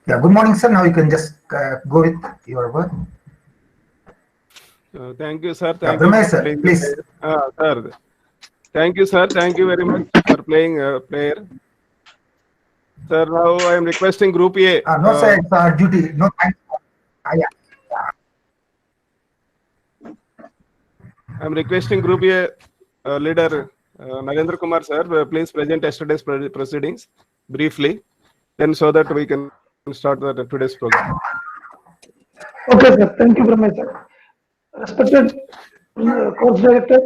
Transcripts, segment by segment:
Yeah, good morning, sir. Now you can just go with your work. Thank you, sir. Thank you, sir. Please. Sir. Thank you, sir. Thank you very much for playing player. Sir, now I am requesting Group A. No, sir, it's our duty. No, thanks. Yeah. I am requesting Group A leader Narendra Kumar, sir. Please present yesterday's proceedings briefly, then so that we can start today's program. Okay, sir. Thank you very much, sir. Respected course director,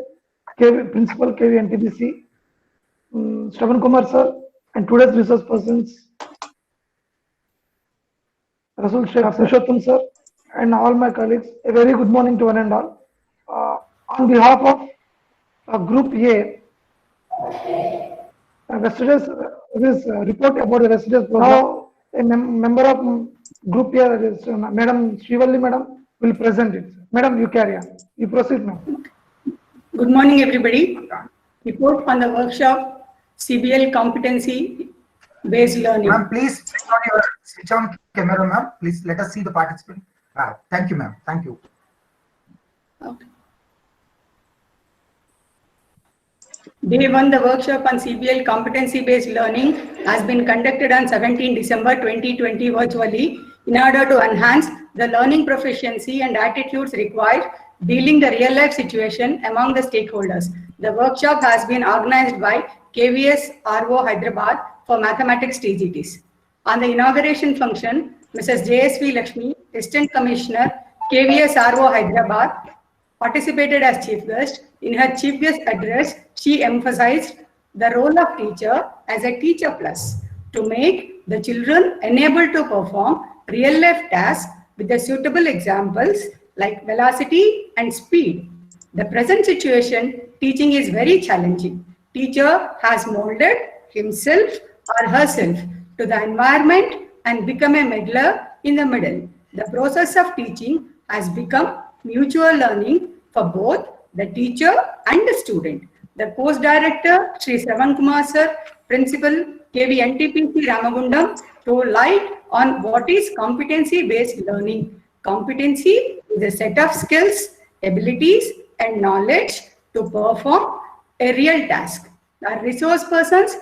Principal KV NTBC, Shravan Kumar, sir, and today's resource persons, Rasul Sheikh Purushottam, sir, and all my colleagues. A very good morning to one and all. On behalf of Group A, yesterday's report about the yesterday's program. Now, a member of Group A, that is Madam Srivalli, Madam, will present it. Madam, you carry on. You proceed now. Good morning, everybody. Report on the workshop CBL competency based learning. Ma'am, please switch on camera, ma'am. Please let us see the participant. Thank you, ma'am. Thank you. Okay. Day 1, the workshop on CBL competency-based learning has been conducted on 17 December 2020 virtually in order to enhance the learning proficiency and attitudes required dealing the real-life situation among the stakeholders. The workshop has been organized by KVS RO Hyderabad for Mathematics TGTs. On the inauguration function, Mrs. JSV Lakshmi, Assistant Commissioner, KVS RO Hyderabad, participated as chief guest. In her chief guest address, she emphasized the role of teacher as a teacher plus to make the children enabled to perform real life tasks with the suitable examples like velocity and speed. The present situation, teaching is very challenging. Teacher has molded himself or herself to the environment and become a meddler in the middle. The process of teaching has become mutual learning for both the teacher and the student. The course director, Sri Shravan Kumar sir, principal, KV NTPC Ramagundam, throw light on what is competency-based learning. Competency is a set of skills, abilities, and knowledge to perform a real task. Our resource persons,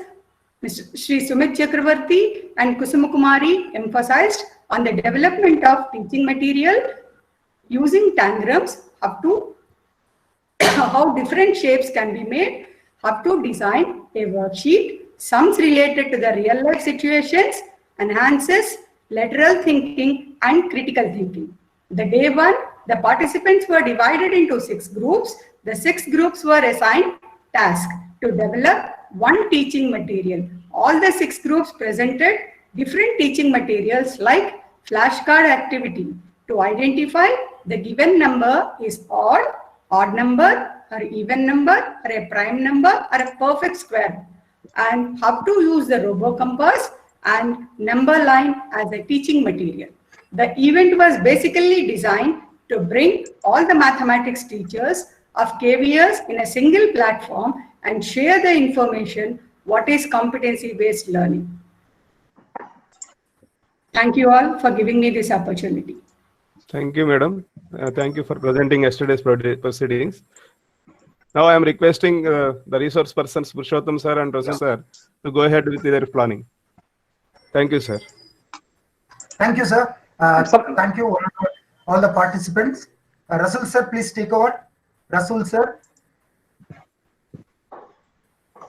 Mr. Sri Sumit Chakravarti and Kusuma Kumari, emphasized on the development of teaching material using tangrams up to how different shapes can be made, up to design a worksheet, sums related to the real life situations, enhances lateral thinking and critical thinking. The day one, the participants were divided into 6 groups. The 6 groups were assigned tasks to develop one teaching material. All the 6 groups presented different teaching materials like flashcard activity to identify the given number is odd number, or even number, or a prime number, or a perfect square, and how to use the robo compass and number line as a teaching material. The event was basically designed to bring all the mathematics teachers of KVS in a single platform and share the information what is competency-based learning. Thank you all for giving me this opportunity. Thank you, madam. Thank you for presenting yesterday's proceedings. Now I am requesting the resource persons, Purushottam sir and Rasul sir, to go ahead with their planning. Thank you, sir. Thank you, sir. Thank you, all the participants. Rasul sir, please take over. Rasul sir.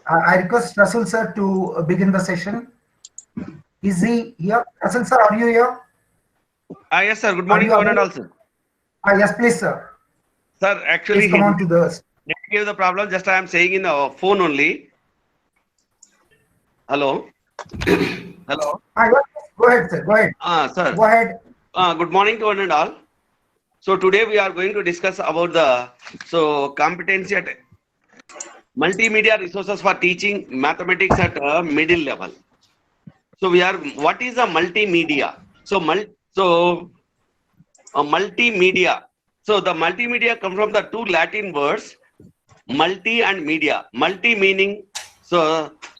I request Rasul sir to begin the session. Is he here? Rasul sir, are you here? Yes, sir. Good morning, one and all, sir. Yes, please, sir. Sir, actually, Please come on to the. give the problem. Just I am saying in the phone only. Hello. Hello. Go ahead, sir. Go ahead. Sir. Go ahead. Good morning to one and all. So today we are going to discuss about the competency at multimedia resources for teaching mathematics at middle level. So what is a multimedia? Multimedia. So the multimedia comes from the 2 Latin words, multi and media. Multi meaning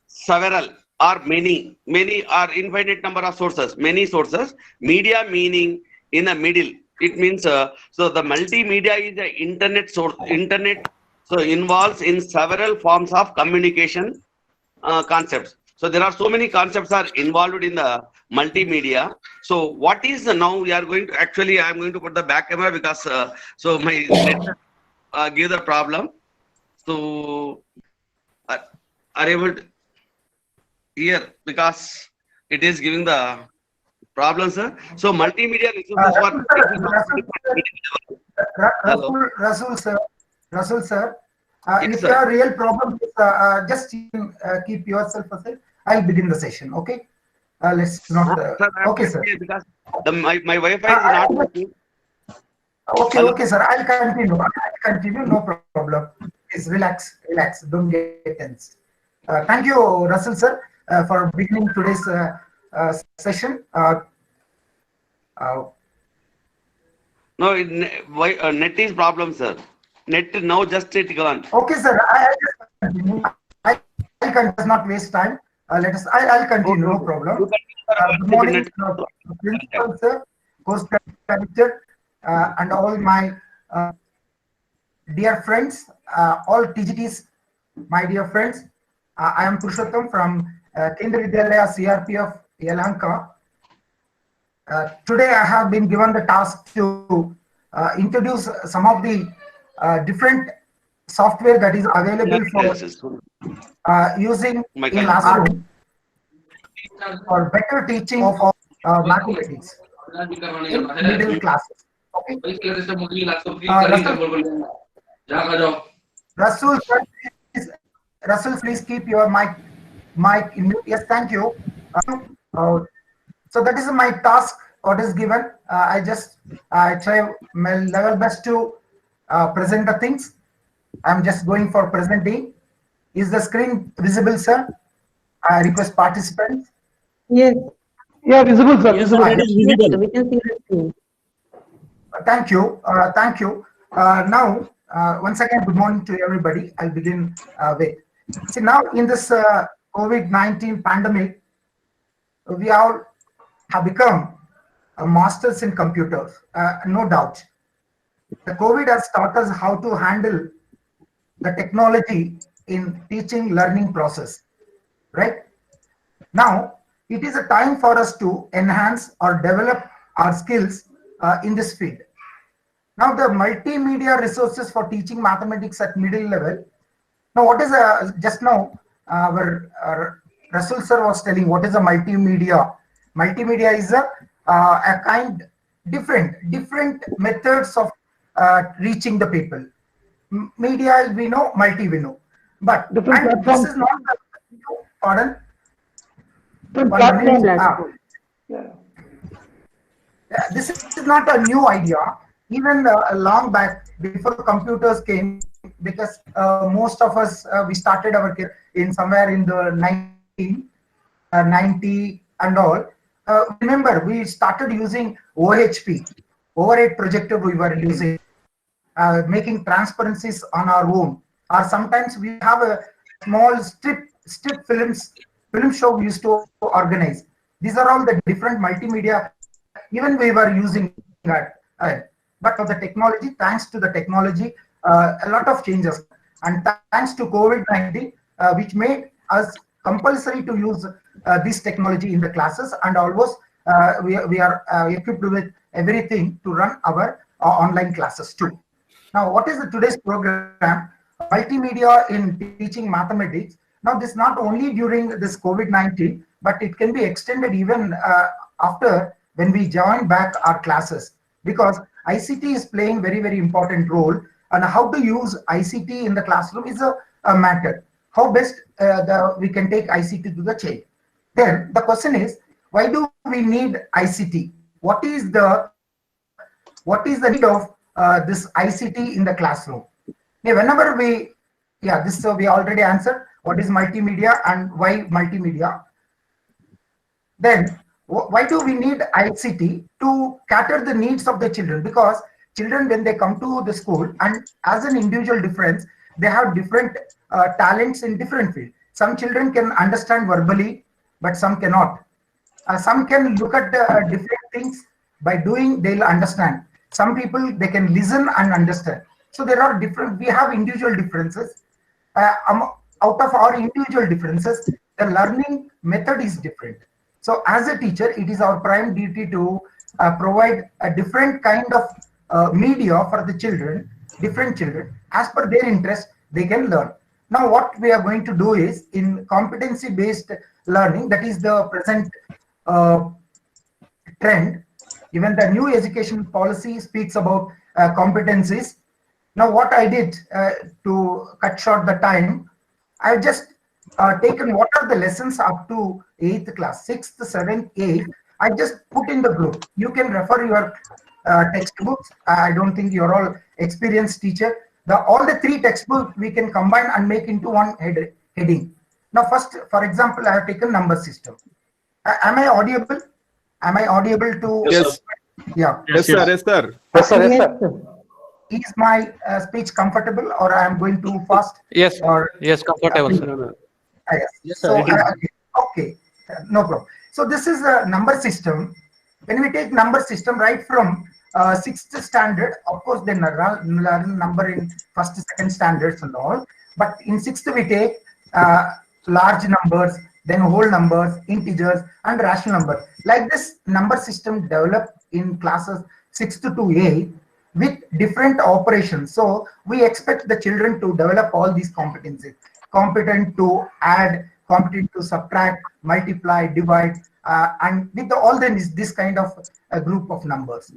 several or many or infinite number of sources, many sources. Media meaning in the middle. It means so the multimedia is the internet source. Internet involves in several forms of communication concepts. So there are so many concepts are involved in the multimedia. So what is now we are going to actually I am going to put the back camera because my give the problem. So are able to hear because it is giving the problem, sir. So multimedia resources Rasul sir. Yes, If sir. you have real problem, just keep yourself aside. I'll begin the session. Okay. Let's not. Sir, Okay, sir. Because my Wi-Fi is not working. Okay, okay, sir. I'll continue. No problem. Please relax. Don't get tense. Thank you, Russell sir, for beginning today's session. No, net is problem, sir. Net now just it gone. Okay, sir. I'll continue. Let's not waste time. I'll continue. No problem. Good morning, principal sir, course director, and all my dear friends, all TGTs, my dear friends. I am Purushottam from Kendra Vidyalaya CRPF Yelahanka. Today I have been given the task to introduce some of the different software that is available for using in classroom for better teaching of mathematics in middle classes. Rasul, sir, Rasul, please keep your mic in mute. Yes, thank you. Uh, so that is my task. What is given? I try my level best to present the things. I'm just going for presenting. Is the screen visible, sir? I request participants. Yes, Yeah, visible, sir, Yes, sir, visible. that is yes, visible. we can see the screen. Thank you. Thank you. Now, once again, good morning to everybody. I'll begin with. See, now in this COVID-19 pandemic, we all have become masters in computers, no doubt. The COVID has taught us how to handle the technology in teaching learning process, right? Now, it is a time for us to enhance or develop our skills in this field. Now, the multimedia resources for teaching mathematics at middle level. Now, what is just now our Rasul sir was telling what is a multimedia. Multimedia is a kind different methods of reaching the people. Media we know, multi we know, but Different and this platforms. is not pardon. Different 1 minute. platforms. Yeah. This is not a new idea. Even long back, before computers came, because most of us we started our career in somewhere in the 1990 and all. Remember, we started using OHP, overhead projector. We were using making transparencies on our own, or sometimes we have a small strip film show we used to organize. These are all the different multimedia even we were using but for the technology, thanks to the technology, a lot of changes, and thanks to COVID-19, which made us compulsory to use this technology in the classes, and almost we are equipped with everything to run our online classes too. Now, what is the today's program? Multimedia in teaching mathematics. Now, this not only during this COVID-19, but it can be extended even after when we join back our classes, because ICT is playing very important role, and how to use ICT in the classroom is a matter. How best we can take ICT to the child. Then the question is, why do we need ICT? What is the need of this ICT in the classroom? Yeah, whenever we, yeah, this we already answered. What is multimedia and why multimedia? Then why do we need ICT? To cater the needs of the children, because children, when they come to the school, and as an individual difference, they have different talents in different fields. Some children can understand verbally, but some cannot. Some can look at different things by doing, they'll understand. Some people, they can listen and understand. So there are different, we have individual differences. Out of our individual differences, the learning method is different. So as a teacher, it is our prime duty to provide a different kind of media for the children, different children, as per their interest, they can learn. Now, what we are going to do is in competency-based learning, that is the present trend. Even the new education policy speaks about competencies. Now, what I did to cut short the time, I've just taken what are the lessons up to 8th class, 6th, 7th, 8th. I just put in the group. You can refer your textbooks. I don't think you're all experienced teacher. All the 3 textbooks we can combine and make into one heading. Now, first, for example, I have taken number system. Am I audible? Am I audible to? Yes. Yeah. Yes, sir. Yes, sir. Yes, sir. Yes, Yes, sir. sir. Is my speech comfortable, or I am going too fast? Yes, Or yes, comfortable, No, sir. no. yes. Yes, sir, So it is. okay, no problem. So this is a number system. When we take number system right from 6th standard, of course, then learn number in 1st, 2nd standards and all. But in 6th we take large numbers, then whole numbers, integers, and rational number. Like this number system developed in classes 6th to 8th with different operations. So we expect the children to develop all these competencies. Competent to add, competent to subtract, multiply, divide, and with all this kind of a group of numbers.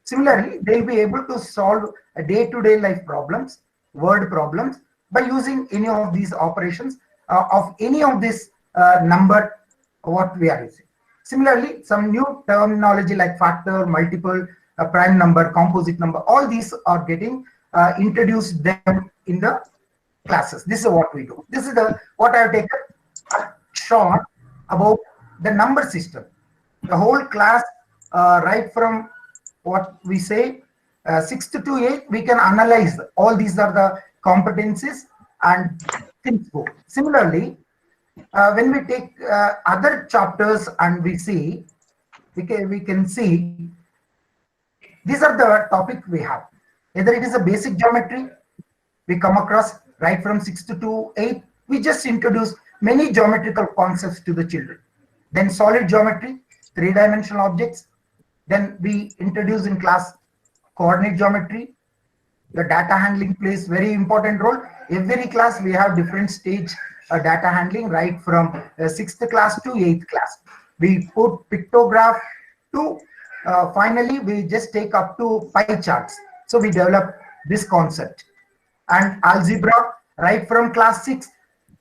Similarly, they'll be able to solve a day-to-day life problems, word problems, by using any of these operations of any of this number what we are using. Similarly, some new terminology like factor, multiple, prime number, composite number, all these are getting introduced them in the classes. This is what we do. This is the what I have taken a short about the number system. The whole class, right from what we say, 6th to 8th, we can analyze all these are the competencies and things go. Similarly, when we take other chapters and we see, we can see these are the topic we have. Either it is a basic geometry, we come across right from 6th to 8th, we just introduce many geometrical concepts to the children. Then solid geometry, three-dimensional objects. Then we introduce in class coordinate geometry. The data handling plays very important role. Every class we have different stage data handling, right from 6th class to 8th class. We put pictograph to finally we just take up to pie charts. So we develop this concept. And algebra, right from class 6,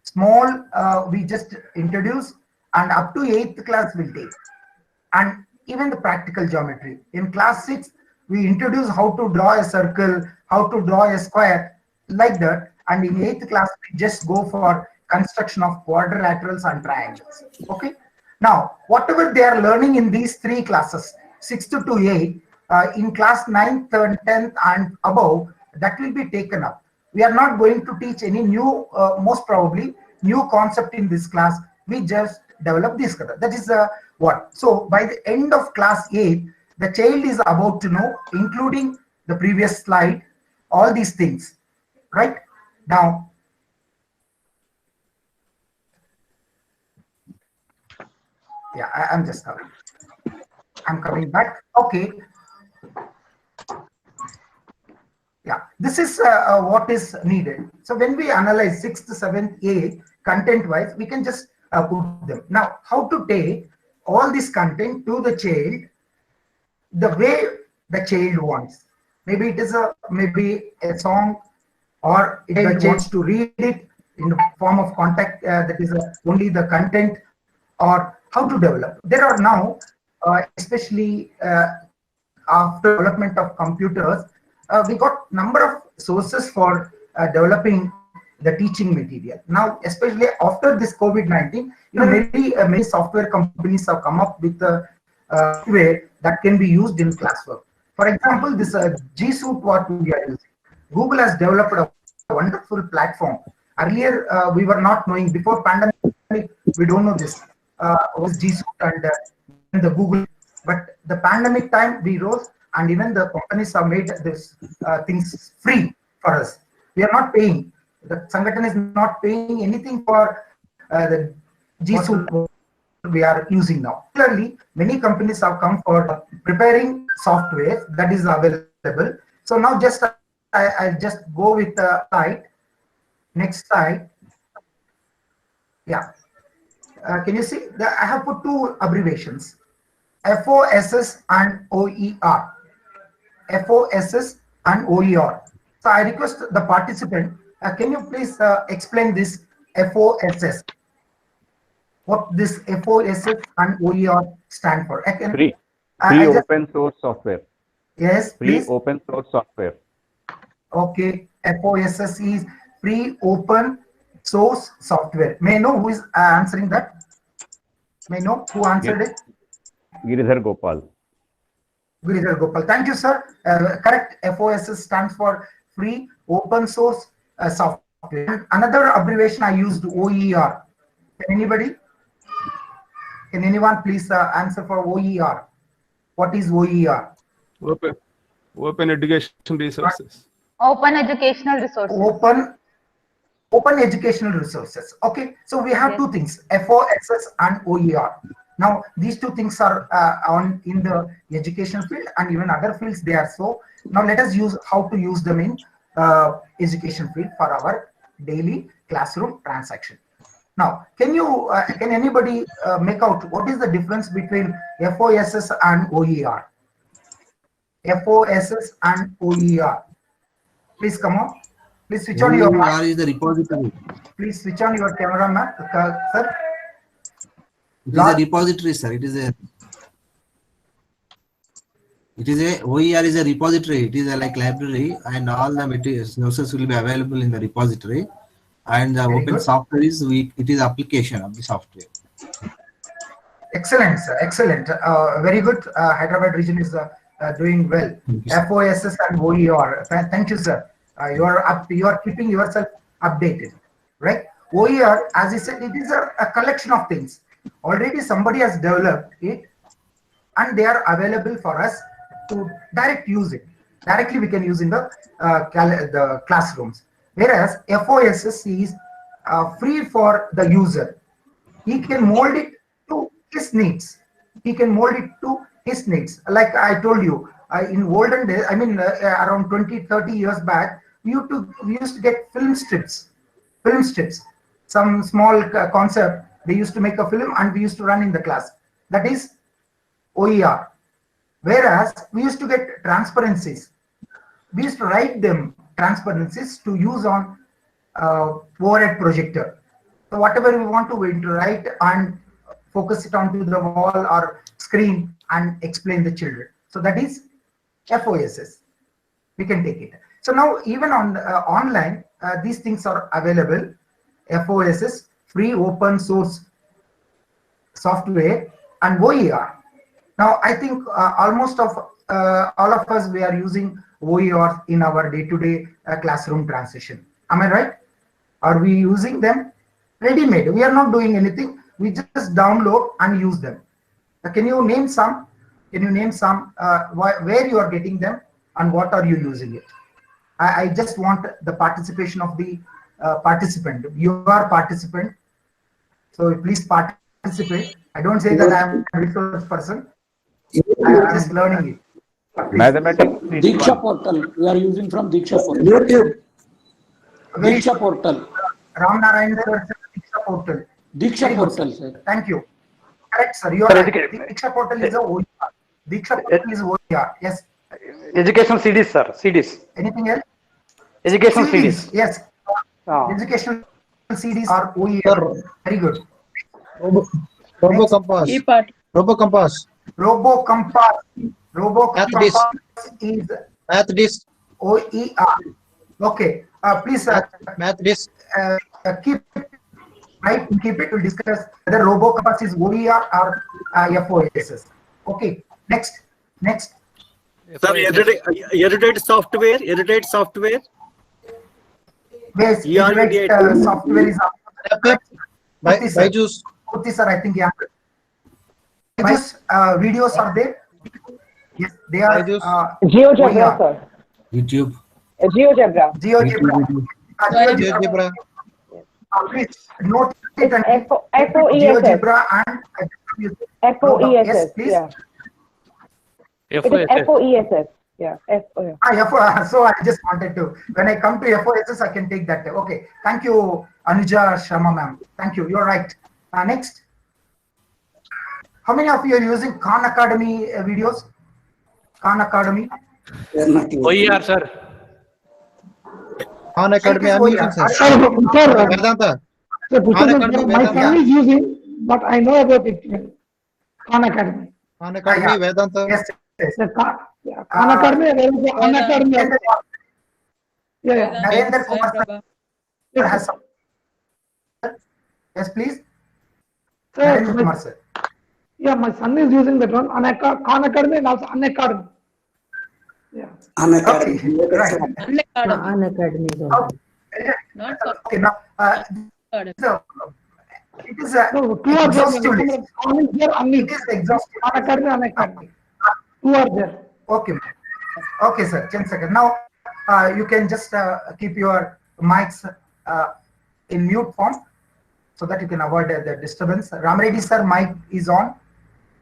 small we just introduce, and up to 8th class we'll take. And even the practical geometry. In class 6, we introduce how to draw a circle, how to draw a square, like that. And in 8th class, we just go for construction of quadrilaterals and triangles. Okay. Now, whatever they are learning in these three classes, 6th to 8th, in class 9th and 10th and above, that will be taken up. We are not going to teach any new, most probably, new concept in this class. We just develop this. That is what. So by the end of class 8, the child is about to know, including the previous slide, all these things. Right? Now, yeah, I'm just coming. I'm coming back. Okay. Yeah, this is what is needed. So when we analyze 6th, 7th, 8th content-wise, we can just put them. Now, how to take all this content to the child the way the child wants. Maybe it is maybe a song, or it wants to read it in the form of contact that is only the content, or how to develop. There are now, especially after development of computers, we got number of sources for developing the teaching material. Now, especially after this COVID-19, many software companies have come up with a software that can be used in classwork. For example, this G Suite what we are using. Google has developed a wonderful platform. Earlier, we were not knowing, before pandemic, we don't know this was G Suite and the Google. But the pandemic time, we rose, and even the companies have made this things free for us. We are not paying. The Sangathan is not paying anything for the G Suite we are using now. Clearly, many companies have come for preparing software that is available. So now just I'll just go with the slide. Next slide. Yeah. Can you see? I have put two abbreviations, FOSS and OER. FOSS and OER. So I request the participant, can you please explain this FOSS? What this FOSS and OER stand for? Free open source software. Yes, Free please. open source software. Okay, FOSS is free open source software. May I know who is answering that? May I know who answered it? Giridhar Gopal. Giridhar Gopal. Thank you, sir. Correct. FOSS stands for free open source software. And another abbreviation I used, OER. Can anyone please answer for OER? What is OER? Open education resources. Open educational resources. Open educational resources. Okay, so we have two things, FOSS and OER. Now these two things are on in the education field, and even other fields they are so. Now let us use how to use them in education field for our daily classroom transaction. Now, can anybody make out what is the difference between FOSS and OER? FOSS and OER. Please come on. Please switch on your mic. OER is the repository. Please switch on your camera, sir. It is a repository, sir. It is a OER is a repository. It is a like library, and all the materials resources will be available in the repository. And the Very open good. software is it is application of the software. Excellent, sir. Excellent. Very good. Hyderabad region is doing well. Thank you, sir. FOSS and OER. Thank you, sir. You are keeping yourself updated, right? OER, as I said, it is a collection of things. Already somebody has developed it, and they are available for us to direct use it. Directly we can use in the classrooms. Whereas FOSS is free for the user. He can mold it to his needs. Like I told you, in olden days, I mean around 20-30 years back, we used to get film strips. Some small concept, they used to make a film and we used to run in the class. That is OER. Whereas we used to get transparencies. We used to write them transparencies to use on overhead projector. So whatever we want to write and focus it onto the wall or screen and explain the children. So that is FOSS. We can take it. So now even on online, these things are available. FOSS, free open source software, and OER. Now I think almost of all of us, we are using OER in our day-to-day classroom transition. Am I right? Are we using them ready-made? We are not doing anything. We just download and use them. Can you name some? Where you are getting them and what are you using it? I just want the participation of the participant. You are participant, so please participate. I don't say that I am a resource person. I am just learning it. Mathematics. Diksha portal. We are using from Diksha portal. YouTube. Diksha portal. Ram Narayan sir, Diksha portal. Diksha portal, sir. Thank you. Correct, sir. You are right. Diksha portal is a OER. Diksha portal is OER. Yes. Educational CDs, sir. CDs. Anything else? Educational CDs. Yes. Educational CDs are OER. Very good. RoboCompass. RoboCompass. RoboCompass is Math disk. OER. Okay. Please, Math disk. keep it to discuss whether RoboCompass is OER or FOSS. Okay. Next. Sir, erudite software. Yes, ER88. software is Byju's. Murthy sir, I think, yeah. Byju's videos are there. Yes, they are. GeoGebra, sir. YouTube. GeoGebra. GeoGebra. Please note it and FOESS. GeoGebra and FOESS. Yes, please. Yeah. It is FOESS. Yeah. So I just wanted to, when I come to FOSS, I can take that. Okay. Thank you, Anuja Sharma ma'am. Thank you. You're right. Next. How many of you are using Khan Academy videos? Khan Academy? OER, sir. Khan Academy, I'm using, sir. Sir, Vedanta. sir, Khan Academy, my son is using, but I know about it. Khan Academy. Khan Academy, Vedanta. Yes. Khan Academy, Khan Academy. Yeah. Narendra Kumar sir has some. Yes, please. Narendra Kumar sir. Yeah, my son is using that one. Khan Academy and also Unacademy. Yeah. Okay. Right. Unacademy. Okay. Now, so it is a exhaustive list. It is exhaustive. Khan Academy, Unacademy. Two are there. Okay. Okay, sir. 10 seconds. Now, you can just keep your mics in mute form so that you can avoid the disturbance. Ram Reddy sir, mic is on.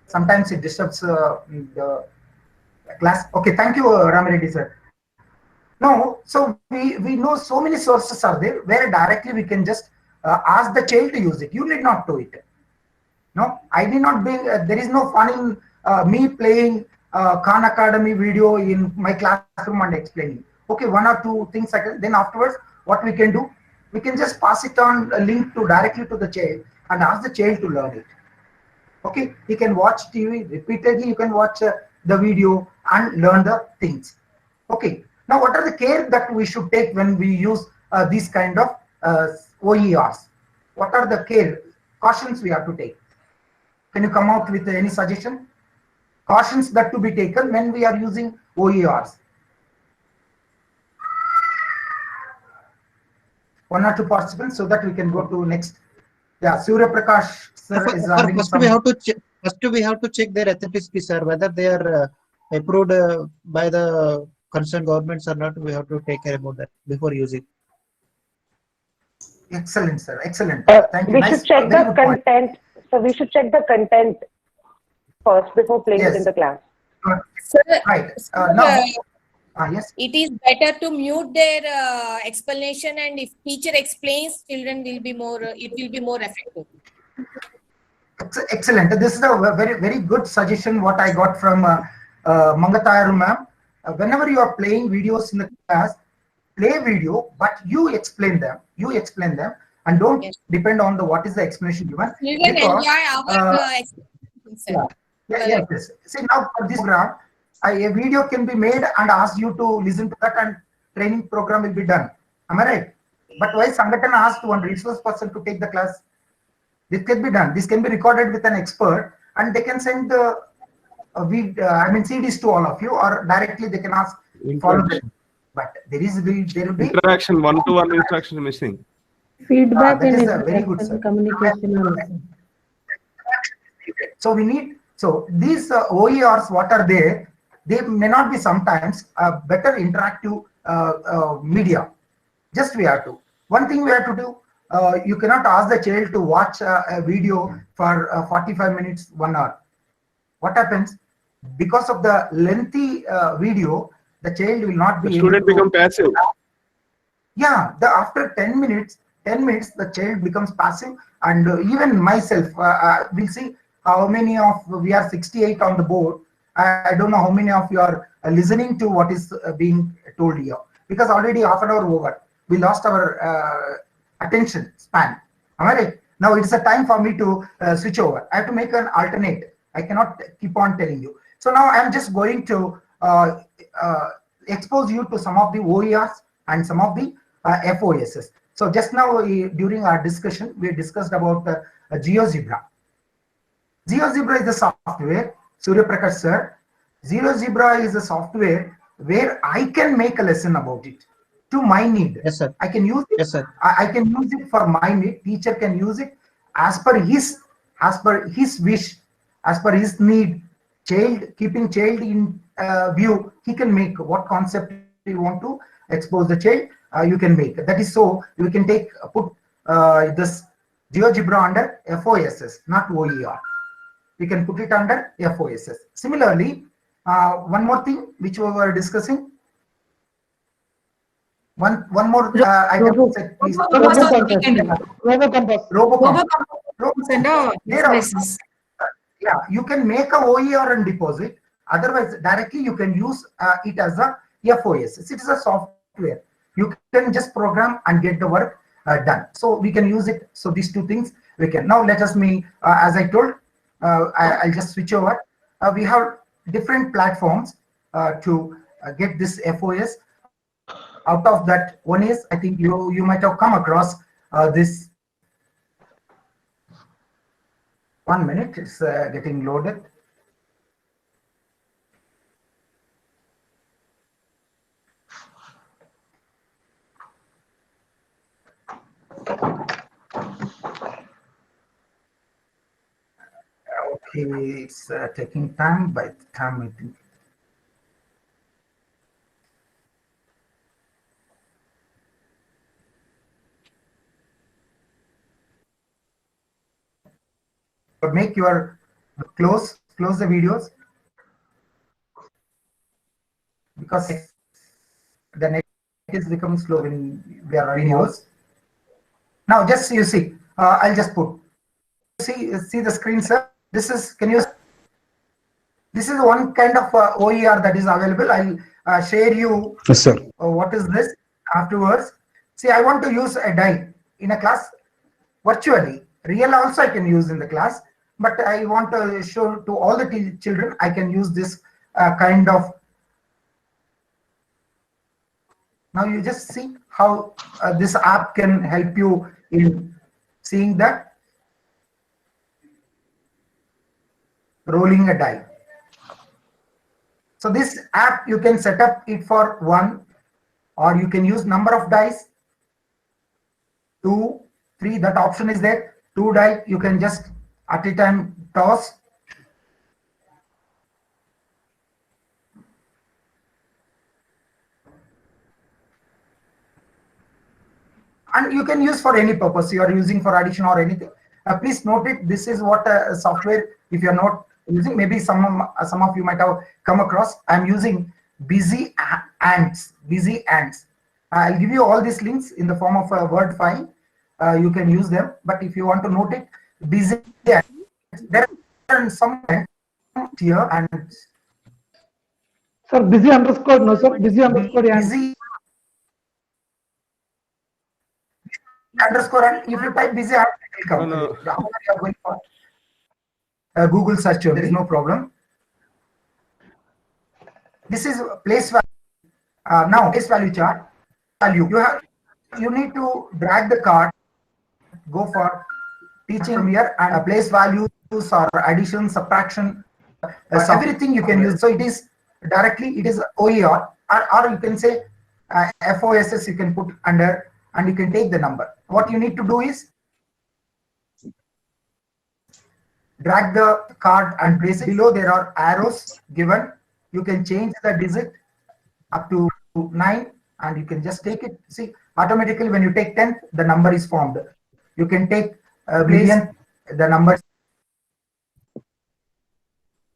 Sometimes it disturbs the class. Okay, thank you, Ram Reddy sir. Now, so we know so many sources are there where directly we can just ask the child to use it. You need not do it. No, I need not bring. There is no fun in me playing Khan Academy video in my classroom and explaining. Okay, one or two things I can, then afterwards, what we can do, we can just pass it on a link to directly to the child and ask the child to learn it. Okay, he can watch TV repeatedly, you can watch the video and learn the things. Okay, now what are the care that we should take when we use these kind of OERs? What are the care cautions we have to take? Can you come out with any suggestion? Cautions that to be taken when we are using OERs. One or two participants so that we can go to next. Yeah, Surya Prakash sir is having First some. we have to check their authenticity, sir, whether they are approved by the concerned governments or not. We have to take care about that before using. Excellent, sir. Excellent. Thank you. We Nice, should check very the good point. content. So we should check the content first before playing it in the class. Right. Yes. It is better to mute their explanation, and if teacher explains, children will be more. It will be more effective. Excellent. This is a very good suggestion. What I got from Mangatayaru ma'am. Whenever you are playing videos in the class, play video, but you explain them. And don't depend on the what is the explanation given. Children Because, enjoy our explanation. Yes. See, now for this program, a video can be made and ask you to listen to that, and training program will be done. Am I right? But why Sangatana asked one resource person to take the class? This can be done. This can be recorded with an expert, and they can send the CDs to all of you, or directly they can ask. Follow them. But there will be interaction, one-to-one interaction missing. Feedback that and is very good, sir. communication also. So we need, so these OERs, what are there? They may not be sometimes better interactive media. Just we have to. One thing we have to do, you cannot ask the child to watch a video for 45 minutes, 1 hour. What happens? Because of the lengthy video, the child will not be The student become passive. Yeah, after 10 minutes, the child becomes passive, and even myself, we'll see how many of, we are 68 on the board. I don't know how many of you are listening to what is being told here, because already half an hour over. We lost our attention span. Am I right? Now it's a time for me to switch over. I have to make an alternate. I cannot keep on telling you. So now I'm just going to expose you to some of the OERs and some of the FOSs. So just now during our discussion, we discussed about GeoZebra. GeoZebra is the software, Surya Prakash sir. GeoZebra is a software where I can make a lesson about it to my need. Yes, sir. I can use it. Yes, sir. I can use it for my need. Teacher can use it as per his wish, as per his need. Keeping child in view, he can make what concept you want to expose the child. You can make. That is so you can put this GeoGebra under FOSs, not OER. We can put it under FOSs. Similarly, one more thing which we were discussing. One more item set, please. Yeah, you can make a OER and deposit. Otherwise, directly you can use it as a FOS. It is a software. You can just program and get the work done. So we can use it. So these two things we can. Now let us as I told, I'll just switch over. We have different platforms to get this FOS. Out of that, one is, I think you might have come across this. 1 minute, it's getting loaded. Okay, it's taking time. By the time I think. Make your close the videos, because the net is becoming slow when we are running videos. Now just you see, I'll just put see the screen, sir. This is, can you This is one kind of OER that is available. I'll share you what is this afterwards. See, I want to use a die in a class virtually. Real also I can use in the class, but I want to show to all the children I can use this kind of. Now you just see how this app can help you in seeing that rolling a die. So this app you can set up it for 1, or you can use number of dice, 2, 3, that option is there. 2 die you can just at a time toss. And you can use for any purpose you are using for addition or anything. Please note it. This is what software, if you are not using, maybe some of you might have come across. I'm using Busy Ants. Busy Ants. I'll give you all these links in the form of a Word file. You can use them. But if you want to note it, Busy Ants. There are some here and. Sir, busy underscore, no sir, busy underscore and. Busy underscore, and if you type busy, it will come. No. You are going for Google search, there is no problem. This is place value. Now place value chart. Value. You need to drag the card. Go for teaching from here and place values or addition, subtraction, everything you can use. So it is directly, it is OER, or you can say FOSS you can put under, and you can take the number. What you need to do is drag the card and place it. Below there are arrows given. You can change the digit up to 9 and you can just take it. See, automatically when you take 10th, the number is formed. You can take million, the number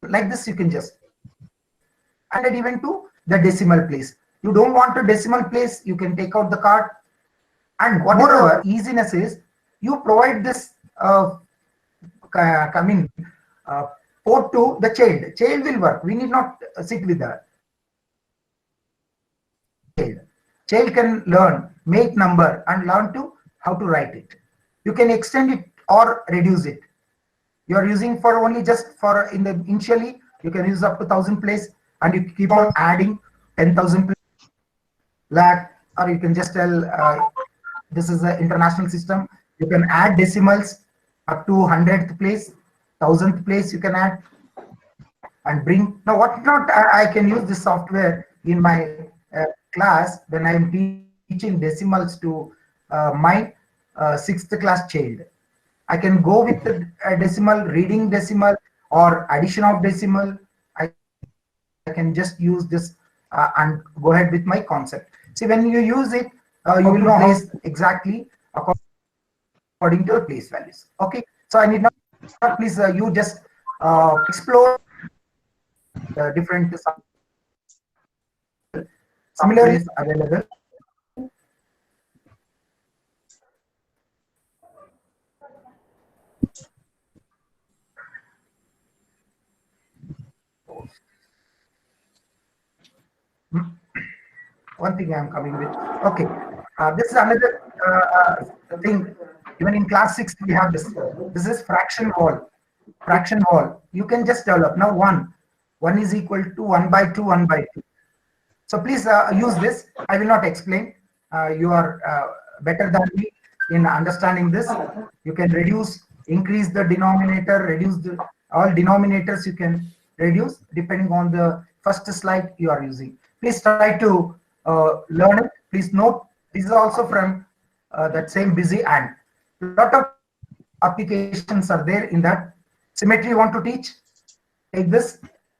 like this. You can just add it even to the decimal place. You don't want a decimal place, you can take out the card. And whatever easiness is, you provide this port to the child. Child will work. We need not sit with the child. Child can learn, make number and learn to how to write it. You can extend it or reduce it. You are using for only just for in the initially, you can use up to 1,000 place and you keep on adding 10,000 lakh, or you can just tell this is an international system. You can add decimals up to 100th place, 1000th place you can add and bring. Now what not I can use this software in my class when I am teaching decimals to my 6th class child. I can go with the decimal, reading decimal or addition of decimal. I can just use this and go ahead with my concept. See, when you use it, you will know place exactly according to the place values. Okay, so I need not please you just explore the different similar is available. One thing I am coming with. Okay, this is another thing. Even in class 6 we have this. This is fraction wall. Fraction wall. You can just develop. Now 1 is equal to 1 by 2, 1 by 2. So please use this. I will not explain. You are better than me in understanding this. You can reduce, increase the denominator, reduce the all denominators you can reduce depending on the first slide you are using. Please try to learn it. Please note this is also from that same busy and lot of applications are there in that. Symmetry you want to teach, take this,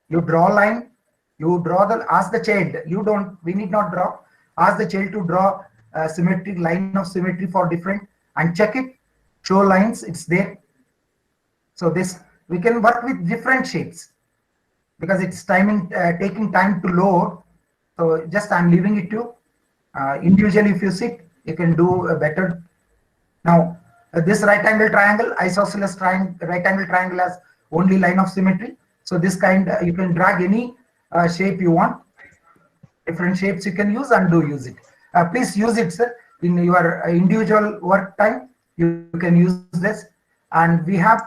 you draw line, you draw the, ask the child, we need not draw, ask the child to draw a symmetric line of symmetry for different and check it, show lines, it's there. So this, we can work with different shapes because it's timing, taking time to load. So just I'm leaving it to individually. If you sit, you can do better. Now this right angle triangle, isosceles triangle, right angle triangle has only line of symmetry. So this kind, you can drag any shape you want. Different shapes you can use and use it. Please use it, sir, in your individual work time. You can use this, and we have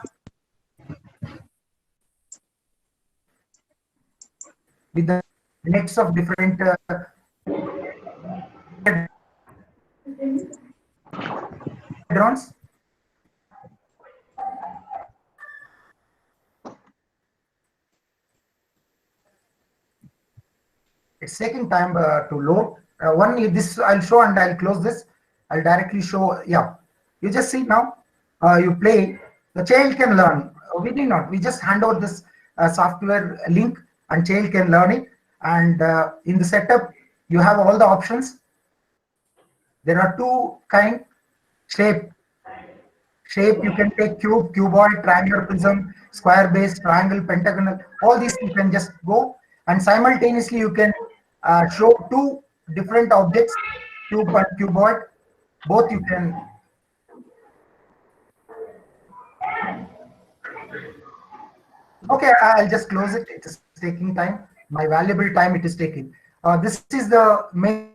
with the nets of different drones. It's taking time to load. This I'll show and I'll close this. I'll directly show. Yeah, you just see now. You play. The child can learn. We need not. We just hand over this software link, and child can learn it. And in the setup, you have all the options. There are two kind shape. You can take cube, cuboid, triangular, prism, square base, triangle, pentagonal. All these you can just go, and simultaneously you can show two different objects, cube and cuboid. Both you can. Okay, I'll just close it. It is taking time. My valuable time it is taking. This is the main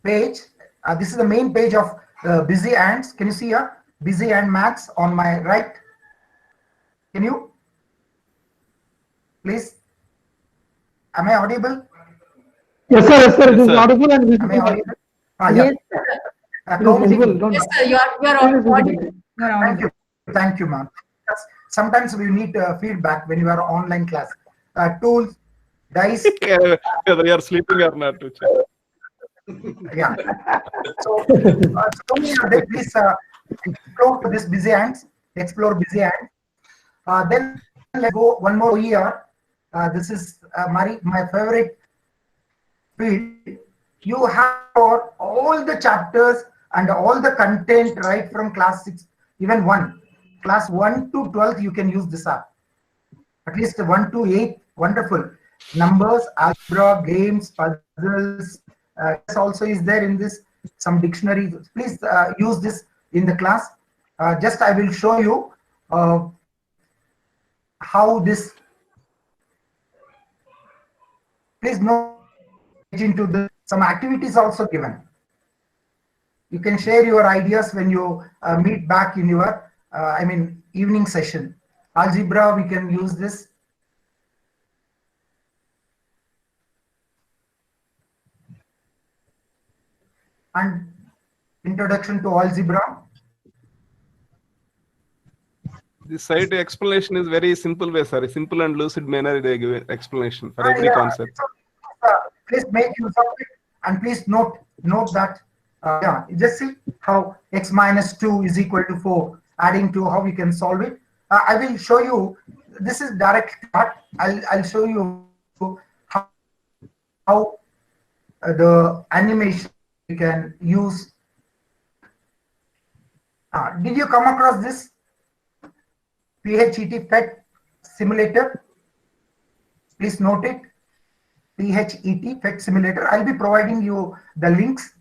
page. This is the main page of Busy Ants. Can you see here? Busy Ant Maths on my right. Can you? Please. Am I audible? Yes, sir. Yes, sir. It Yes, is sir. audible and Am I visible. audible? Yeah. Yes, it is visible. Don't. Yes, sir, you are audible. Thank you. Thank you, ma'am. Sometimes we need feedback when you are online class. Tools, dice. Whether you are sleeping or not. Yeah. So, please explore this Busy Ants. Explore Busy Ants. Then let's go one more year. This is my favorite field. You have all the chapters and all the content right from class 6, even 1. Class 1 to 12th, you can use this app. At least 1 to 8, wonderful. Numbers, algebra, games, puzzles. This also is there in this. Some dictionary. Please use this in the class. Just I will show you how this. Please note into the some activities also given. You can share your ideas when you meet back in your evening session. Algebra, we can use this. And introduction to algebra. The site explanation is very simple way, sir. Simple and lucid manner they give explanation for every concept. Please make use of it, and please note that. You just see how x minus 2 is equal to 4. Adding to how we can solve it. I will show you. This is direct part. I'll show you how the animation you can use. Did you come across this PHET PET simulator? Please note it. PHET PET simulator. I'll be providing you the links.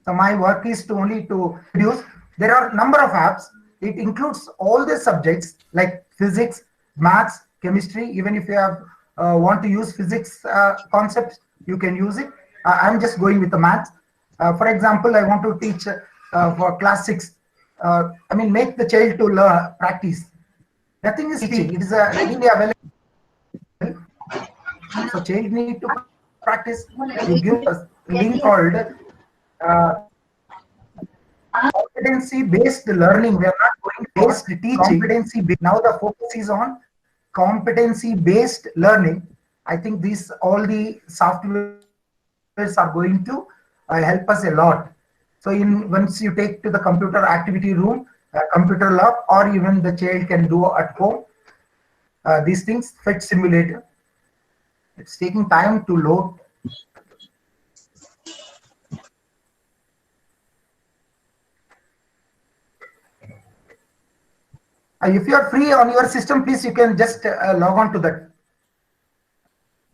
So my work is only to produce. There are a number of apps. It includes all the subjects like physics, maths, chemistry. Even if you have want to use physics concepts, you can use it. I'm just going with the maths. For example, I want to teach for class 6. Make the child to learn, practice. Nothing is teaching. It is readily available. So child need to practice. You give a link called competency-based learning. We are not going based teaching. Competency. Now the focus is on competency-based learning. I think all the softwares are going to help us a lot. So once you take to the computer activity room, computer lab, or even the child can do at home. These things PET simulator. It's taking time to load. If you are free on your system, please you can just log on to that.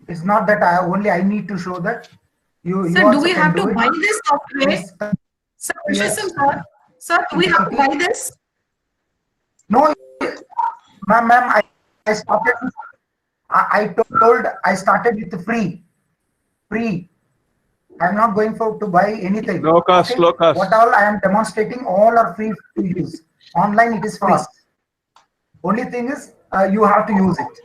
It's not that I need to show that. Sir, do we have to buy this software? Sir, Purushottam, sir, do we have to buy this? No, ma'am, I started. I told I started with free. I'm not going to buy anything. Low cost, Okay? low cost. What all I am demonstrating, all are free to use. Online, it is free. Only thing is, you have to use it.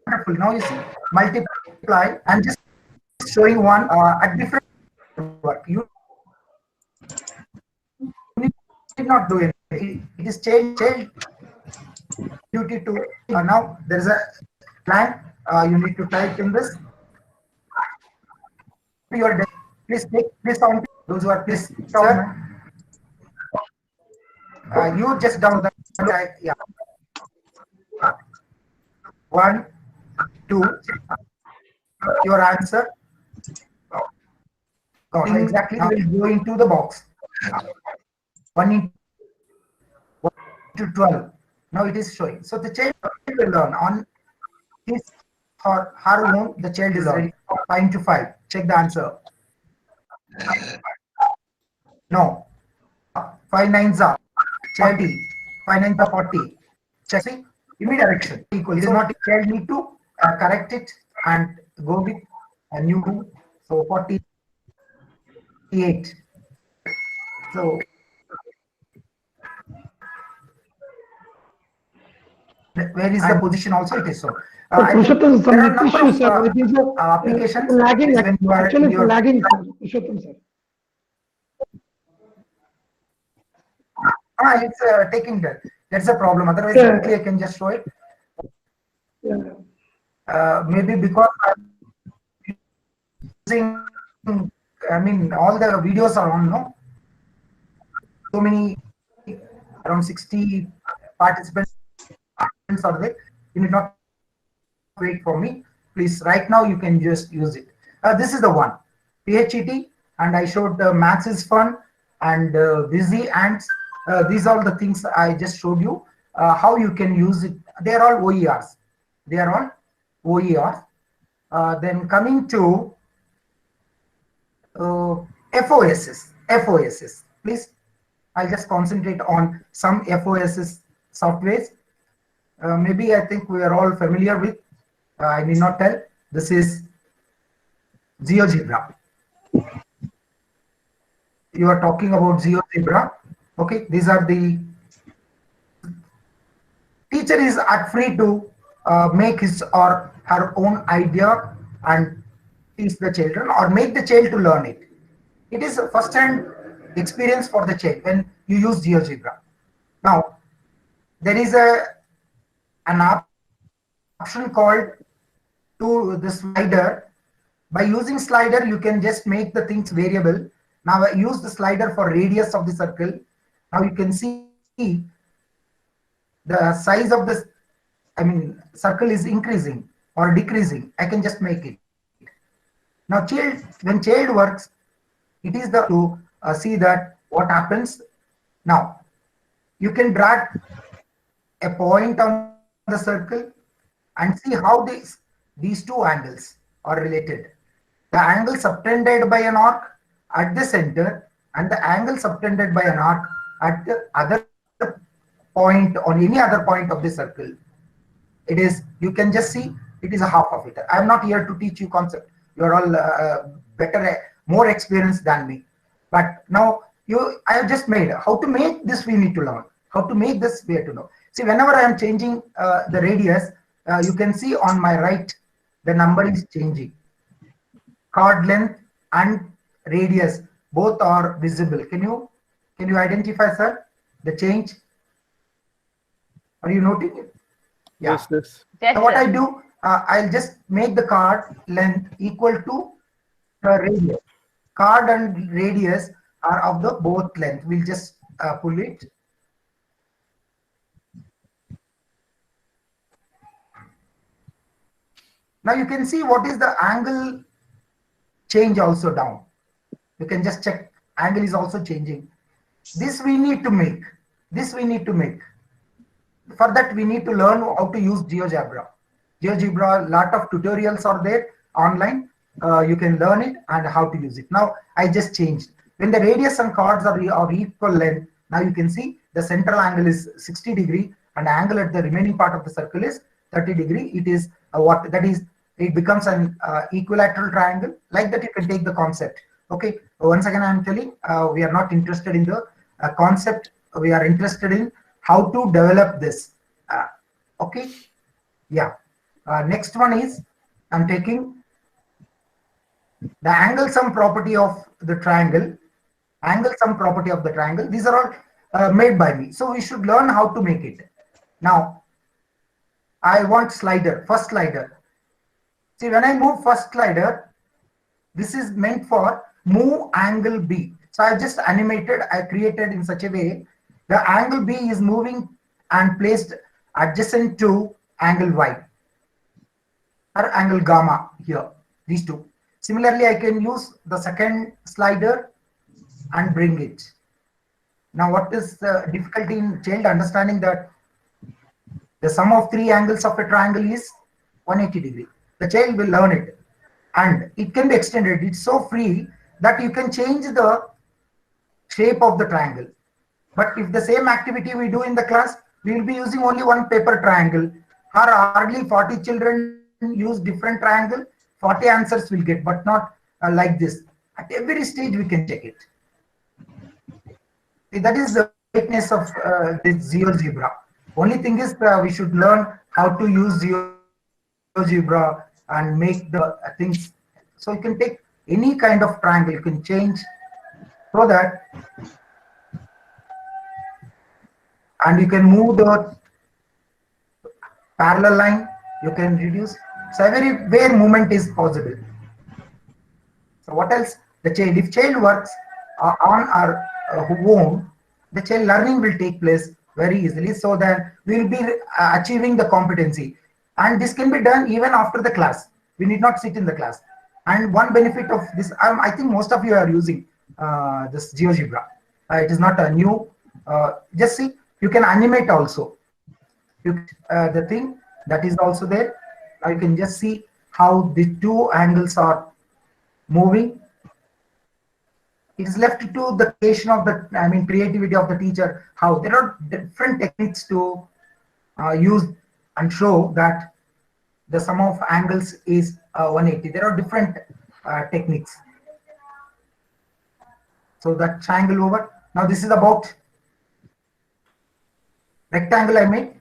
Wonderful. Now you see, multiply. I'm just showing one at different work. You need not do anything. It is child duty to. Now there is a plan. You need to type in this. Your please take this on. Those who are please, sir. You just down the yeah. 1, 2. Your answer. Exactly. Will go into the box. 1 into 12. Now it is showing. So the child will learn on his or her own. The child is ready. 5 into 5. Check the answer. No. 5 nines are 30. 5 nines are 40. Check. See, immediate direction equal. It is not. Child need to correct it and go with a new. So 48. So where is the position also it is so. I think Purushottam, there are some number issues, of sir. It is applications lagging. when you are Actually, in it's your lagging, sir. Purushottam, sir. It's taking that. That's a problem. Otherwise, quickly I can just show it. Maybe because I'm using, I mean, all the videos are on, no? So many, around 60 participants are there. You need not wait for me. Please, right now you can just use it. This is the one. PHET, and I showed the maths is fun and busy ants. These are the things I just showed you. How you can use it. They are all OERs. They are all OERs. Then coming to FOSs. FOSs. Please, I'll just concentrate on some FOSs softwares. Maybe I think we are all familiar with. I need not tell. This is GeoGebra. You are talking about GeoGebra. Okay, these are the teacher is at free to make his or her own idea and teach the children or make the child to learn it. It is a first-hand experience for the child when you use GeoGebra. Now, there is an option called to the slider. By using slider, you can just make the things variable. Now I use the slider for radius of the circle. Now you can see the size of the, circle is increasing or decreasing. I can just make it. Now when child works, it is the to see that what happens. Now you can drag a point on the circle and see how these two angles are related. The angle subtended by an arc at the center and the angle subtended by an arc at the other point on any other point of the circle. It is, you can just see it is a half of it. I am not here to teach you concept. You are all better, more experienced than me. But now I have just made how to make this. We need to learn how to make this. We have to know. See, whenever I am changing the radius, you can see on my right the number is changing. Chord length and radius both are visible. Can you identify, sir, the change? Are you noting it? Yeah. Yes. Now what I do, I'll just make the chord length equal to the radius. Chord and radius are of the both length. We'll just pull it. Now you can see what is the angle change also down. You can just check angle is also changing. This we need to make. For that we need to learn how to use GeoGebra. GeoGebra, lot of tutorials are there online. You can learn it and how to use it. Now I just changed. When the radius and chords are equal length, now you can see the central angle is 60 degree and angle at the remaining part of the circle is 30 degree. It is what that is, it becomes an equilateral triangle. Like that, you can take the concept. Okay, once again, I am telling we are not interested in the concept. We are interested in how to develop this. Okay, yeah. Next one is I'm taking the angle sum property of the triangle. Angle sum property of the triangle. These are all made by me. So we should learn how to make it. Now, I want slider, first slider. See, when I move first slider, this is meant for move angle B. So I just animated, I created in such a way, the angle B is moving and placed adjacent to angle Y or angle gamma here, these two. Similarly, I can use the second slider and bring it. Now, what is the difficulty in child understanding that the sum of three angles of a triangle is 180 degree. The child will learn it and it can be extended. It's so free that you can change the shape of the triangle. But if the same activity we do in the class, we will be using only one paper triangle. Or hardly 40 children use different triangle, 40 answers will get, but not like this. At every stage we can check it. See, that is the weakness of this GeoGebra. Only thing is we should learn how to use GeoGebra and make the things. So you can take any kind of triangle, you can change so that, and you can move the parallel line, you can reduce. So everywhere movement is possible. So what else? The child, if child works on our own, the child learning will take place very easily, so that we will be achieving the competency. And this can be done even after the class. We need not sit in the class. And one benefit of this, I think most of you are using this GeoGebra. It is not a new, just see, you can animate also. The thing that is also there, you can just see how the two angles are moving. It is left to the creation of the, creativity of the teacher, how there are different techniques to use and show that the sum of angles is 180. There are different techniques. So that triangle over. Now this is about rectangle I made.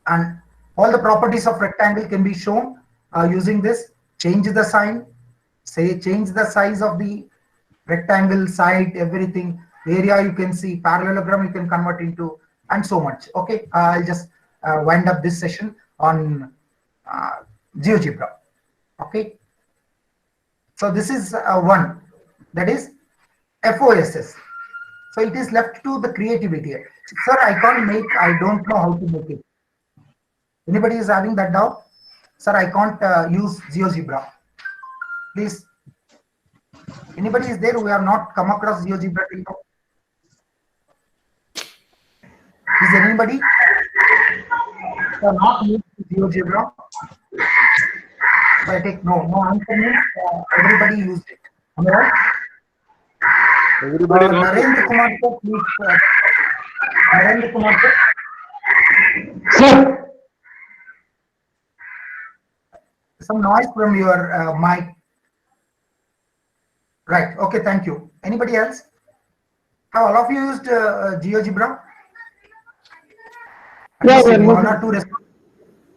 And all the properties of rectangle can be shown using this. Change the sign, say change the size of the rectangle, side, everything. Area you can see, parallelogram you can convert into, and so much. Okay, I'll just wind up this session on GeoGebra. Okay, so this is one, that is FOSS. So it is left to the creativity. Sir, I can't make, I don't know how to make it. Anybody is having that doubt? Sir, I can't use GeoGebra. Please. Anybody is there who have not come across GeoGebra till now? Is there anybody who have not used GeoGebra? So I take no answer means everybody used it. Am I right? Everybody knows. Narendra Kumar, sir, please. Narendra Kumar, sir. Sir, Some noise from your mic. Right. Okay. Thank you. Anybody else? Have all of you used GeoGebra? yeah, we are One or using. two responses.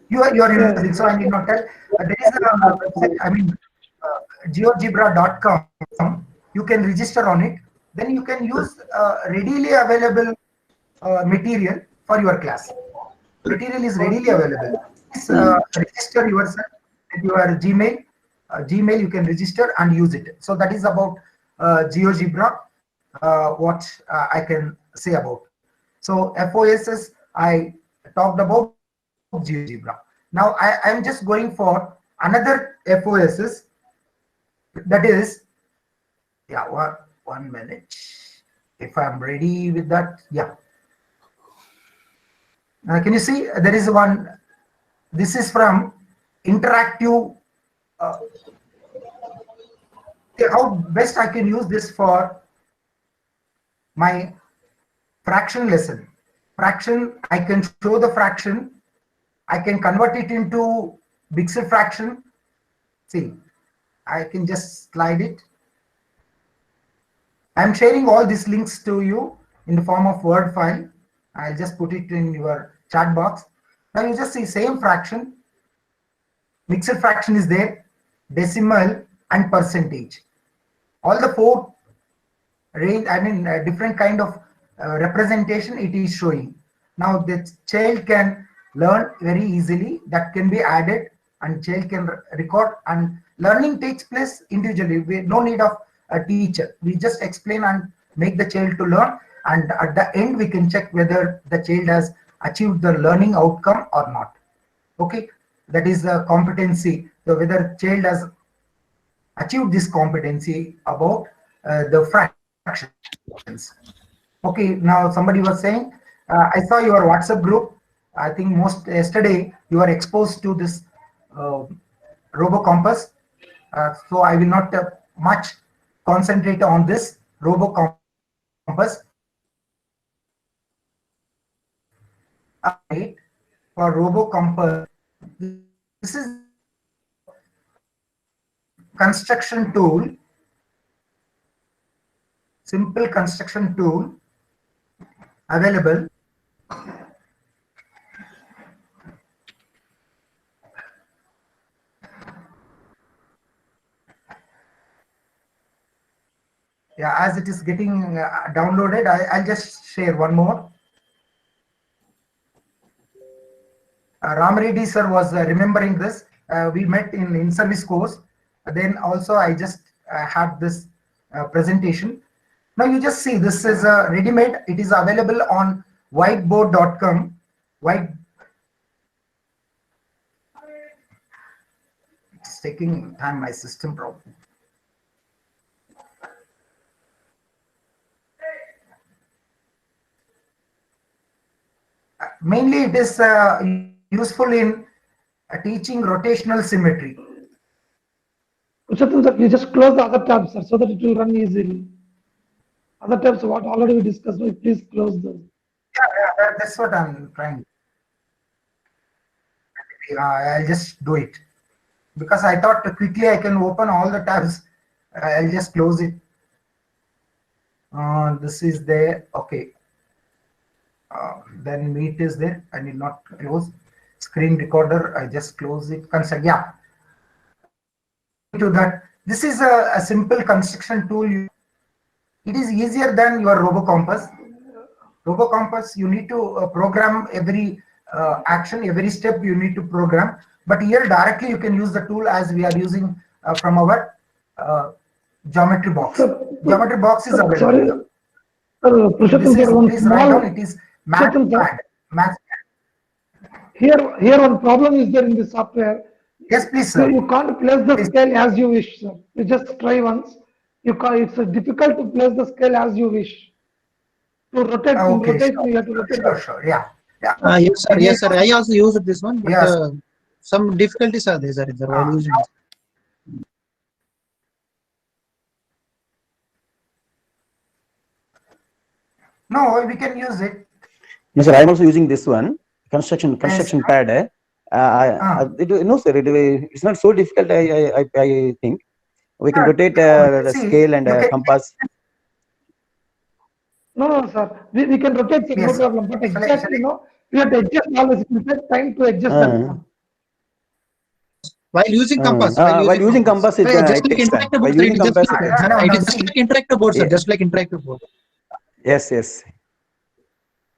You are using, so I need not tell. There is a website. GeoGebra.com. You can register on it. Then you can use readily available material for your class. Material is readily available. Please register yourself with your Gmail. Gmail you can register and use it. So that is about GeoGebra. What I can say about. So FOSS I talked about GeoGebra. Now I am just going for another FOSS. That is, yeah. 1 minute. If I'm ready with that, yeah. Can you see there is one? This is from interactive. How best I can use this for my fraction lesson. Fraction, I can show the fraction. I can convert it into mixed fraction. See, I can just slide it. I'm sharing all these links to you in the form of Word file. I'll just put it in your chat box. Now you just see same fraction. Mixed fraction is there, decimal and percentage. All the four range, different kind of representation it is showing. Now the child can learn very easily. That can be added and child can record, and learning takes place individually. We no need of a teacher. We just explain and make the child to learn, and at the end we can check whether the child has achieved the learning outcome or not. Okay, that is the competency. So whether child has achieved this competency about the fractions. Okay, now somebody was saying, I saw your WhatsApp group. I think most yesterday you were exposed to this RoboCompass. So I will not much concentrate on this RoboCompass. For RoboCompass, this is construction tool, simple construction tool available. Yeah, as it is getting downloaded, I'll just share one more. Ram Reddy sir was remembering this. We met in service course. Then also I just have this presentation. Now you just see this is ready-made. It is available on whiteboard.com. It's taking time, my system problem. Mainly it is useful in teaching rotational symmetry. You just close the other tabs, sir, so that it will run easily. Other tabs, what already we discussed, please close those. Yeah, that's what I'm trying. I'll just do it because I thought quickly I can open all the tabs. I'll just close it. This is there. Okay. Then Meet is there. I need not close. Screen recorder. I just close it. Yeah. To that, this is a simple construction tool. It is easier than your RoboCompass. RoboCompass, you need to program every action, every step you need to program. But here directly you can use the tool as we are using from our geometry box. Geometry box is available. Please write down. It is MathPad. Here one problem is there in the software. Yes, please, sir. You can't place the scale as you wish, sir. You just try once. You can't. It's difficult to place the scale as you wish. To rotate, you have to rotate. Sure. Yeah. Yes, sir. I also used this one, but some difficulties are there, sir, while using it. No, we can use it. No, sir, I'm also using this one, construction pad. No, sir, it's not so difficult. I think we can rotate the scale and compass. No, sir. We can rotate, sir, no problem. But exactly, we have to adjust always. It will take time to adjust them. While using compass. While using compass, it takes time. While using compass, it is just like interactive board, sir. Just like interactive board. Yes.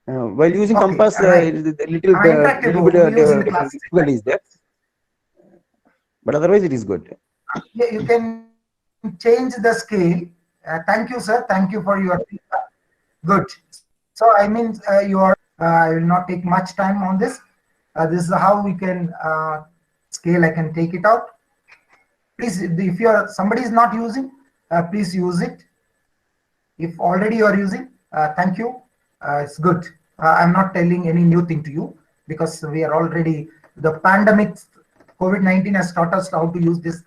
While using compass, a little bit difficulty is there, but otherwise it is good. Yeah, you can change the scale. Thank you, sir. Thank you for your feedback. Good. So I mean, I will not take much time on this. This is how we can scale. I can take it out. Please, if somebody is not using, please use it. If already you are using, thank you. It's good. I'm not telling any new thing to you because we are already, the pandemic, COVID-19 has taught us how to use this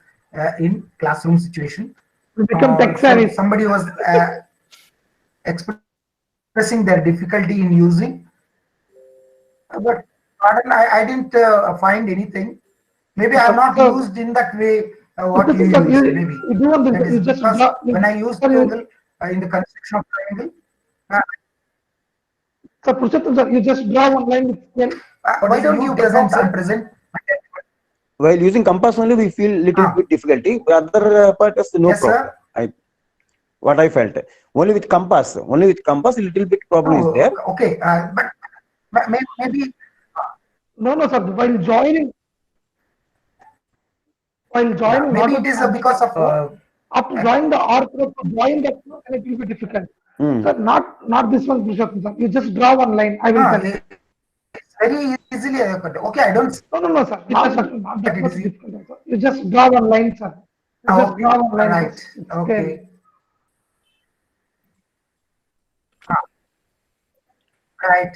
in classroom situation. We become tech savvy. Somebody was explaining expressing their difficulty in using. But pardon, I didn't find anything. Maybe I'm not used in that way what you used, maybe. That is because when I used Google in the construction of triangle, So Purushottam sir, you just draw one line with scale. why don't you present, sir? Present. While using compass only, we feel little bit difficulty. Other part is no Yes, problem. What I felt. Only with compass, a little bit problem is there. Okay, but maybe. No, sir. While joining, maybe it is because of. After joining the R group, to join that group, and it will be difficult. Sir, not this one, Purushottam sir. You just draw one line. I will tell you. It's very easily. Okay, I don't. No, sir. Not that much difficult, sir. You just draw one line, sir. You just draw one line. Right. Okay. Right.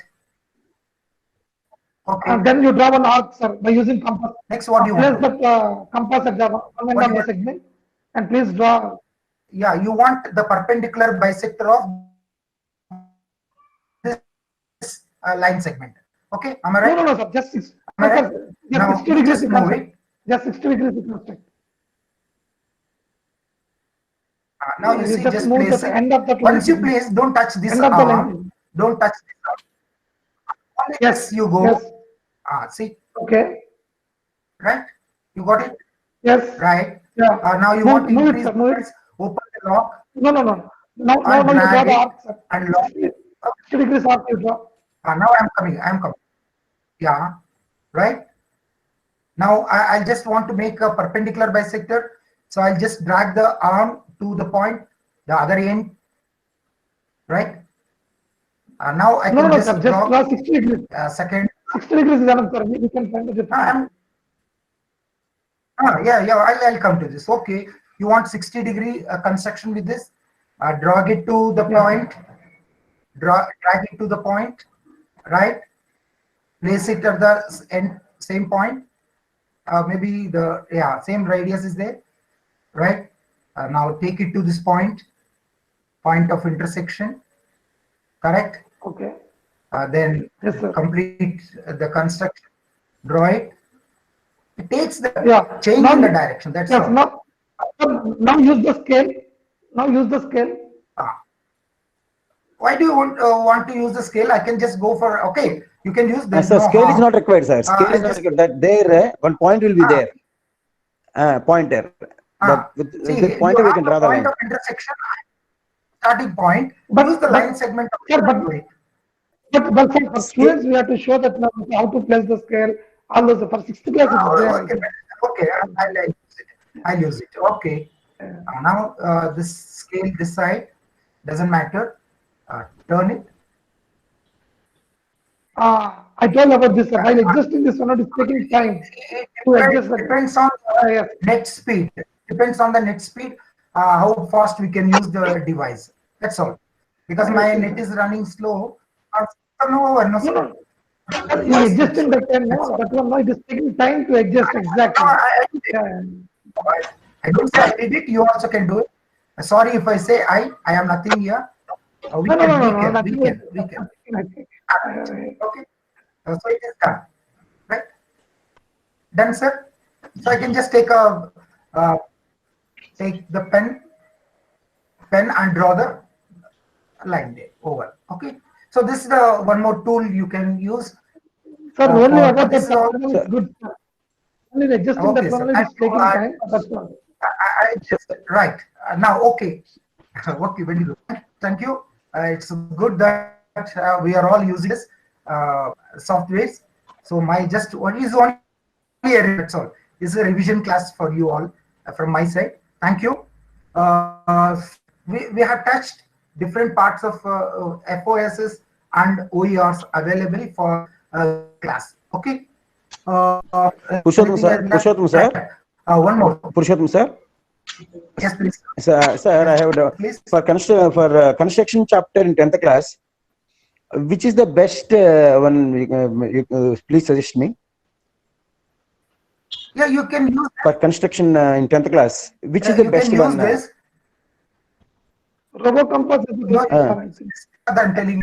Okay. And then you draw one arc, sir, by using compass. Next, what do you want? Place the compass at the one end of the segment, and please draw. Yeah, you want the perpendicular bisector of this line segment. Okay, am I right? No, sir. Just 60 Now, 60 degrees. just move it. Just 60 degrees. Now you see, just move place the it. end of the Once you place, don't touch this arm. Don't touch this arm. Only yes, you go. Yes. See. Okay. Right? You got it? Yes. Right. Yeah. Now you want to increase the open the lock. No. Now you draw the arc, sir. And lock. 60 degrees arc you draw. Now I'm coming. Yeah. Right. Now I just want to make a perpendicular bisector. So I'll just drag the arm to the point, the other end. Right. Now I can just draw 60 degrees. Second. 60 degrees is enough, sir. We can find the difference. Yeah. I'll come to this. Okay. You want 60-degree construction with this? Drag it to the point. Drag it to the point. Right. Place it at the end, same point. Maybe the same radius is there. Right. Now take it to this point of intersection. Correct. Okay. Then complete the construction. Draw it. It takes the change in the direction. That's all. Now use the scale. Why do you want to use the scale? I can just go for You can use this. Sir, scale is not required, sir. Scale is not required. That there, one point will be there. Pointer. With pointer we can draw the line. Point of intersection, starting point. Use the line segment. But for students, we have to show that how to place the scale. All those for 60 classes. Okay, I'll use it. Okay. Now this scale, this side doesn't matter. Turn it. I told about this. While adjusting this one, it is taking time to adjust. Depends on net speed. Depends on the net speed. How fast we can use the device. That's all. Because my net is running slow. No. You are adjusting the time now. That one now it is taking time to adjust exactly. I don't say I did it. You also can do it. Sorry if I say I am nothing here. We can. Okay. So it is done. Right? Done, sir. So I can just take the pen and draw the line there over. Okay. So this is the one more tool you can use. Sir, only about this is good. Only adjusting that one is taking time. That's all. I just right now. Okay. Okay. Very good. Thank you. It's good that we are all using this softwares. So my just one is only that's all. This is a revision class for you all from my side. Thank you. We have touched different parts of FOSs and OERs available for class. Okay. Purushottam sir. One more. Purushottam sir. Yes, please. Sir, I have for construction chapter in 10th class. Which is the best one? You please suggest me. Yeah, you can use for construction in 10th class. Which is the best one? RoboCompass is the best one. I'm telling you.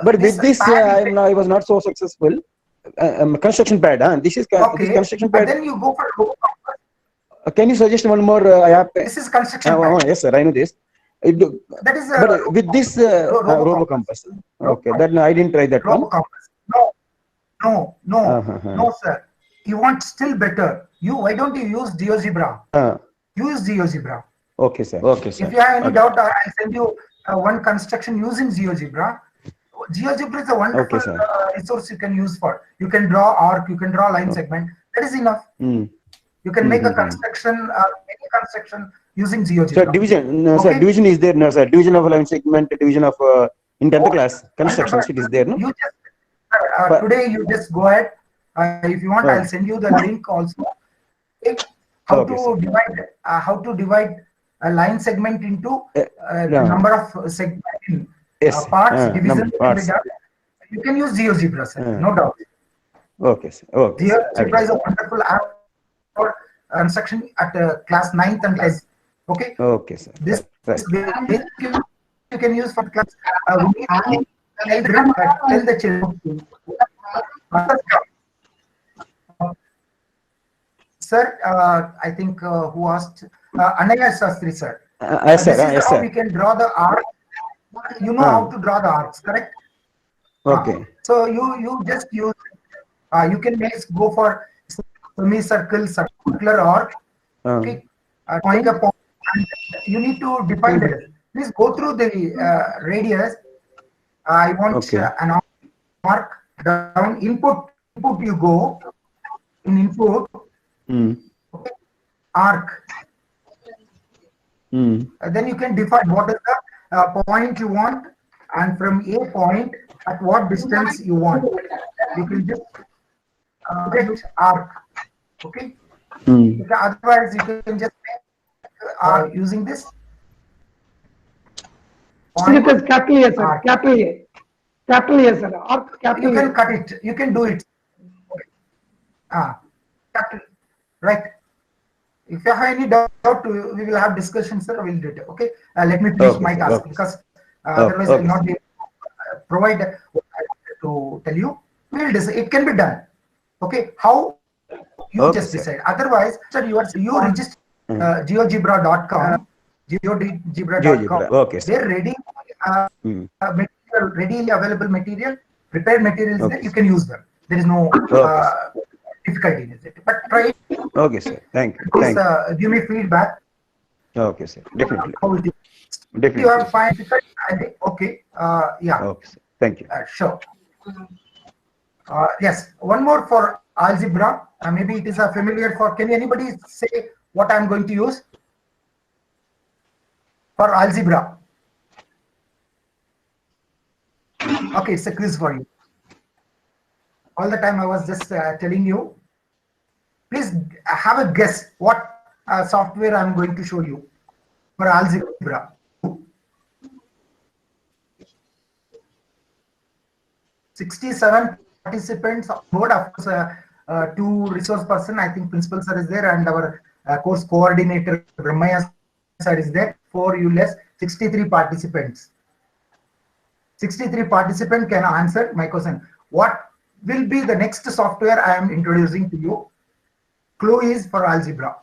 But with this, I was not so successful. Construction pad, this is this construction pad. Then you go for robo compass. Can you suggest one more app? This is construction pad. Yes, sir, I know this. That is But with this robo compass. Okay, then I didn't try that one. Robo compass. No, sir. You want still better. Why don't you use GeoGebra? Use GeoGebra. Okay, sir. Okay, sir. If you have any doubt, I'll send you one construction using GeoGebra. GeoGebra is a wonderful resource you can use for. You can draw arc, you can draw line segment. That is enough. You can make a construction, any construction using GeoGebra. Sir, division, no, sir, division is there, no, sir. Division of line segment, division of in 10th class construction sheet is there, no? You just today you just go ahead. If you want, I'll send you the link also. How to divide a line segment into number of segment parts, division. You can use GeoGebra, sir. No doubt. Okay, sir. Okay. GeoGebra is a wonderful app for construction at class 9th and 10th. Okay. Okay, sir. This you can use for class. Tell the children. Sir, I think who asked? Anaya Sastri, sir. Yes, sir. This is Yes, how sir. we can draw the arc. You know how to draw the arcs, correct? Okay. So you just use. You can go for semicircle, circular arc. Okay. Point a point. And you need to define it. Please go through the radius. I want an arc down. Input you go. In input. Okay. Arc. Then you can define what is the point you want, and from a point at what distance you want. You can just get arc. Okay. Otherwise, you can just using this. It is capital A, sir. Capital A. Capital A, sir. Arc capital. You can cut it. You can do it. Capital. Right. If you have any doubt, we will have discussion, sir. We'll do it. Okay. Let me finish my task because otherwise I will not be able to provide to tell you. It can be done. Okay. How you just decide. Otherwise, sir, you register geogebra.com. Geogebra.com. Okay. They're ready. Material, readily available material, prepared materials that you can use them. There is no difficulty in it. But try. Okay, sir. Thank you. Please give me feedback. Okay, sir. Definitely. Definitely. You have fine. Okay. Yeah. Okay, sir. Thank you. Sure. Yes. One more for algebra. Maybe it is familiar for. Can anybody say what I'm going to use for algebra? Okay, it's a quiz for you. All the time I was just telling you. Please have a guess what software I'm going to show you for algebra. 67 participants on board. Of course, 2 resource person. I think principal sir is there, and our course coordinator Brahmaya sir is there. 4 ULS. 63 participants. 63 participants can answer my question. What will be the next software I am introducing to you? Clue is for algebra.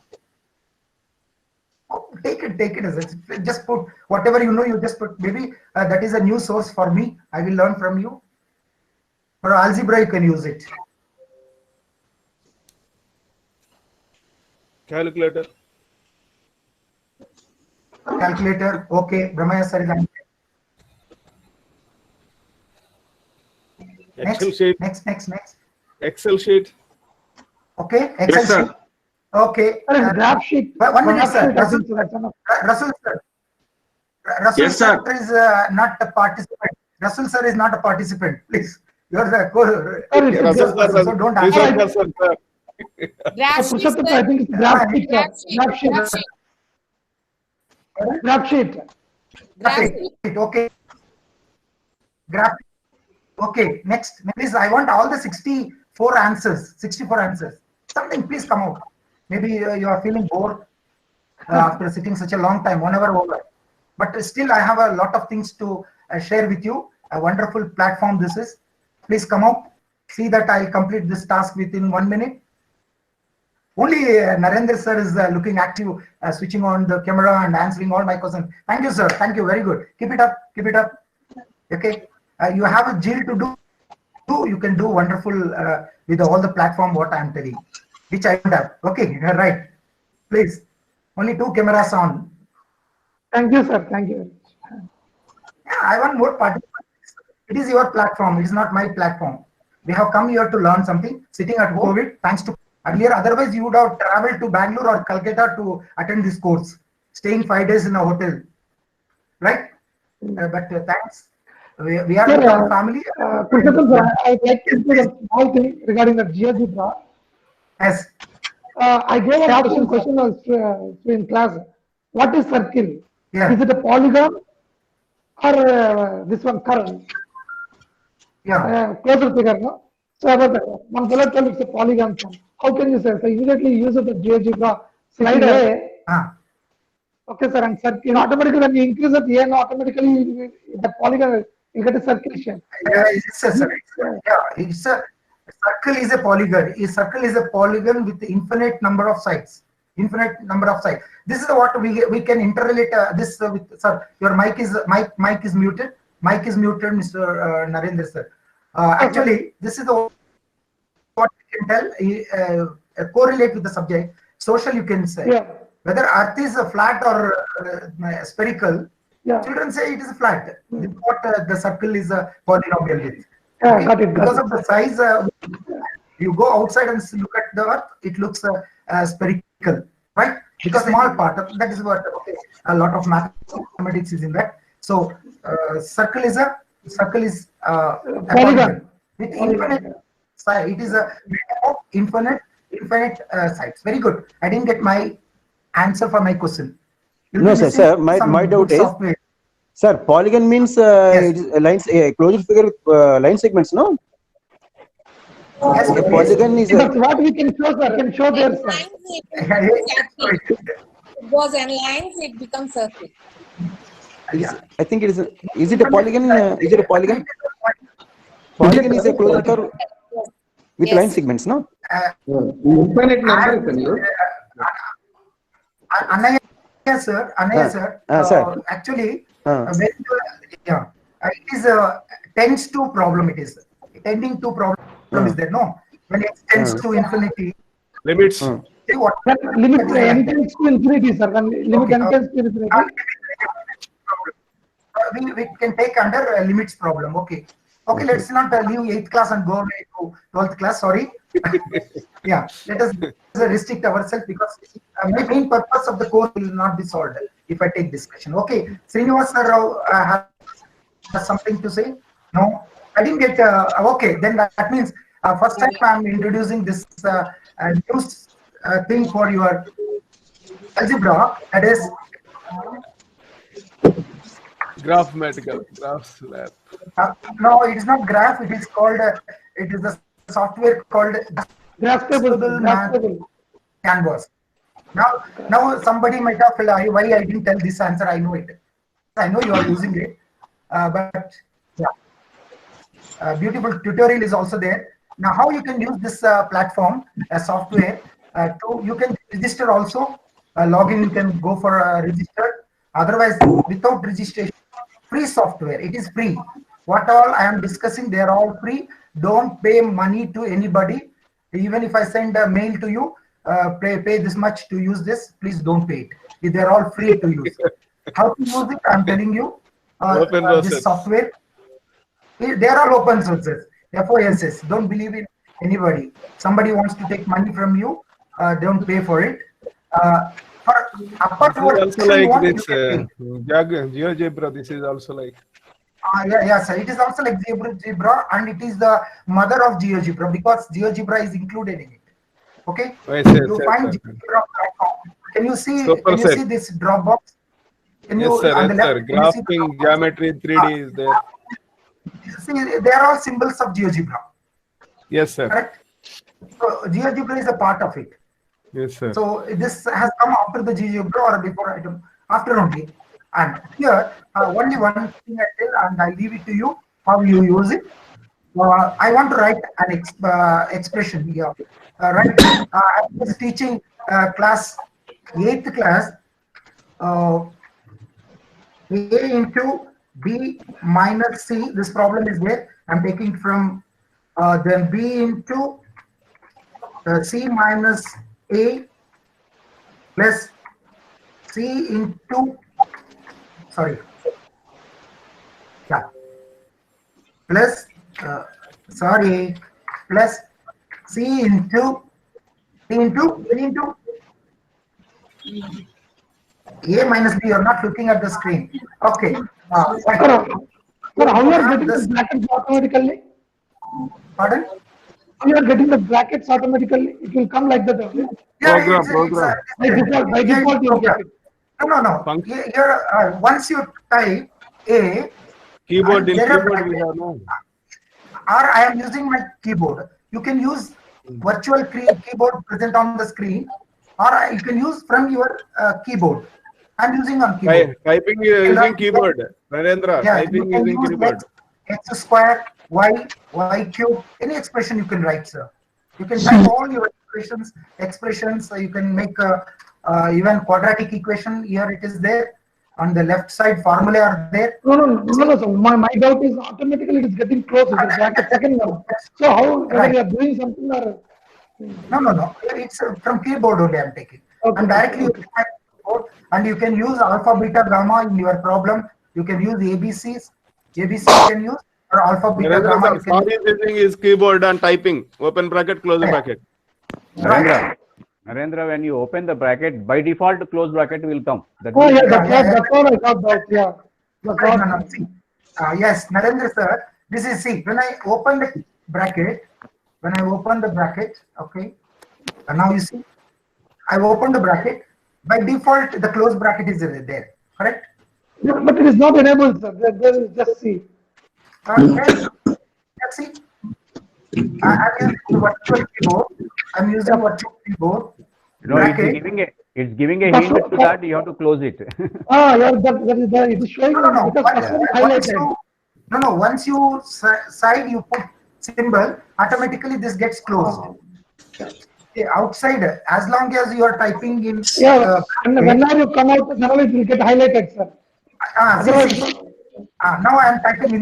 Take it as it. Just put whatever you know. You just put. Maybe that is a new source for me. I will learn from you. For algebra, you can use it. Calculator. Calculator. Okay. Brahmaya sir is answering. Excel sheet. Next. Excel sheet. Okay. Excel sheet. Okay. Graph sheet. 1 minute, sir. Russell sir. Russell sir is not a participant. Russell sir is not a participant. Please. You are the Russell sir, so don't answer. Graph sheet, I think it's graph sheet. Graph sheet. Okay. Graph. Okay. Next. Please, I want all the 64 answers. 64 answers. Something, please come out. Maybe you are feeling bored after sitting such a long time, 1 hour over. But still, I have a lot of things to share with you. A wonderful platform this is. Please come out. See that I'll complete this task within 1 minute. Only Narendra sir is looking active, switching on the camera and answering all my questions. Thank you, sir. Thank you. Very good. Keep it up. Keep it up. Okay. You have a zeal to do. You can do wonderful with all the platform what I am telling, which I don't have. Okay. Right. Please. Only 2 cameras on. Thank you, sir. Thank you. Yeah, I want more participants. It is your platform. It is not my platform. We have come here to learn something. Sitting at home, COVID, thanks to earlier. Otherwise, you would have traveled to Bangalore or Calcutta to attend this course, staying 5 days in a hotel, right? But thanks. We are with our family. Purushottam sir, I'd like to put a small thing regarding the GeoGebra. Yes. I gave a question in class. What is circle? Yeah. Is it a polygon or this one current? Yeah. Closer figure, no? So about that, one fellow told it's a polygon form. How can you say? So immediately use of the GeoGebra slider. Okay, sir, and circle automatically when you increase the n, automatically the polygon you get a circle shape. Yeah, it's a circle is a polygon. A circle is a polygon with infinite number of sides. Infinite number of sides. This is what we can interrelate this with. Sir, your mic is muted. Mic is muted, Mr. Narendra sir. Actually, this is the what we can tell. Correlate with the subject. Social, you can say. Yeah. Whether Earth is a flat or spherical, yeah. Children say it is flat. This is what the circle is a polynomial with. Yeah, got it. Because of the size, you go outside and look at the Earth, it looks spherical, right? Because small part of that is what a lot of mathematics is in that. So circle is a polygon with infinite size. It is a infinite sides. Very good. I didn't get my answer for my question. No, sir. My doubt is, sir, polygon means it is lines, closure figure with line segments, no? Yes, a polygon is that's what we can show, sir. Can show there, sir. It was in lines, it becomes circle. I think it is. Is it a polygon? Is it a polygon? Polygon is a closure curve with line segments, no? Infinite number, can you? Anaya sir, actually, it is tends to problem. It is tending to problem is there, no? When it tends to infinity. Limits. Limit n tends to infinity, sir. When limit n tends to infinity. We can take under limits problem. Okay. Okay, let's not leave 8th class and go to 12th class. Sorry. Yeah, let us restrict ourselves because my main purpose of the course will not be solved if I take discussion. Okay, Srinivas sir has something to say? No, I didn't get. Okay, then that means first time I'm introducing this new thing for your algebra. That is Graphs lab. No, it is not graph. It is called. It is the software called Graph table. Canvas. Now somebody might have felt why I didn't tell this answer. I know it. I know you are using it, but yeah, beautiful tutorial is also there. Now, how you can use this platform software to you can register also. Login you can go for register. Otherwise, without registration, free software. It is free. What all I am discussing, they are all free. Don't pay money to anybody. Even if I send a mail to you, pay this much to use this, please don't pay it. They are all free to use. How to use it? I'm telling you. This software, they are all open sources. FOSS. Don't believe in anybody. Somebody wants to take money from you, don't pay for it. This is also like this GeoGebra. This is also like. Yes, it is also like GeoGebra, and it is the mother of GeoGebra because GeoGebra is included in it. Okay, you find GeoGebra platform. Can you see? Can you see this Dropbox? Can Yes, you sir. on the Yes, sir. left? Can you see Graphing, geometry, 3D is there. See, they are all symbols of GeoGebra. Yes, sir. Correct. So GeoGebra is a part of it. Yes, sir. So this has come after the GeoGebra or before item, after only. And here only one thing I tell, and I leave it to you. how you use it. I want to write an expression here. Right. I was teaching class 8th class. A into B minus C. This problem is there. I'm taking from then B into C minus A plus C into, sorry, yeah, plus, sorry, plus C into A minus B. You're not looking at the screen. Okay. Sir, how you are getting the brackets automatically? Pardon? How you are getting the brackets automatically? It will come like that only. Yeah, Program. By default, you will get it. No. Here, once you type A, Keyboard in there are keyboard we brackets. have no. Or I am using my keyboard. You can use virtual keyboard present on the screen, or you can use from your keyboard. I'm using on keyboard. Typing using keyboard. Narendra, Yeah, typing you can using use keyboard. X square, Y cube, any expression you can write, sir. You can type all your expressions. You can make even quadratic equation. Here it is there. On the left side, formula are there. No. So my doubt is automatically it is getting closed. It is bracket second one. So how whether you are doing something or? No. It's from keyboard only I'm taking. And directly you can keyboard, and you can use alpha, beta, gamma in your problem. You can use ABCs. ABC you can use, or alpha, beta, gamma. You can Sorry, using his keyboard and typing. Open bracket, close the bracket. Narendra, when you open the bracket, by default, close bracket will come. That's what I thought that, yeah. Yes, Narendra sir, this is, see, when I open the bracket, okay, and now you see, I opened the bracket, by default, the close bracket is there, correct? Yeah, but it is not enabled, sir. There is just see. Let's see. I'm using virtual keyboard. No, it's giving a hint to that you have to close it. Yeah, it is showing highlighted. No, once you side you put symbol, automatically this gets closed. Outside, as long as you are typing in. Whenever you come out, it will get highlighted, sir. Now I am typing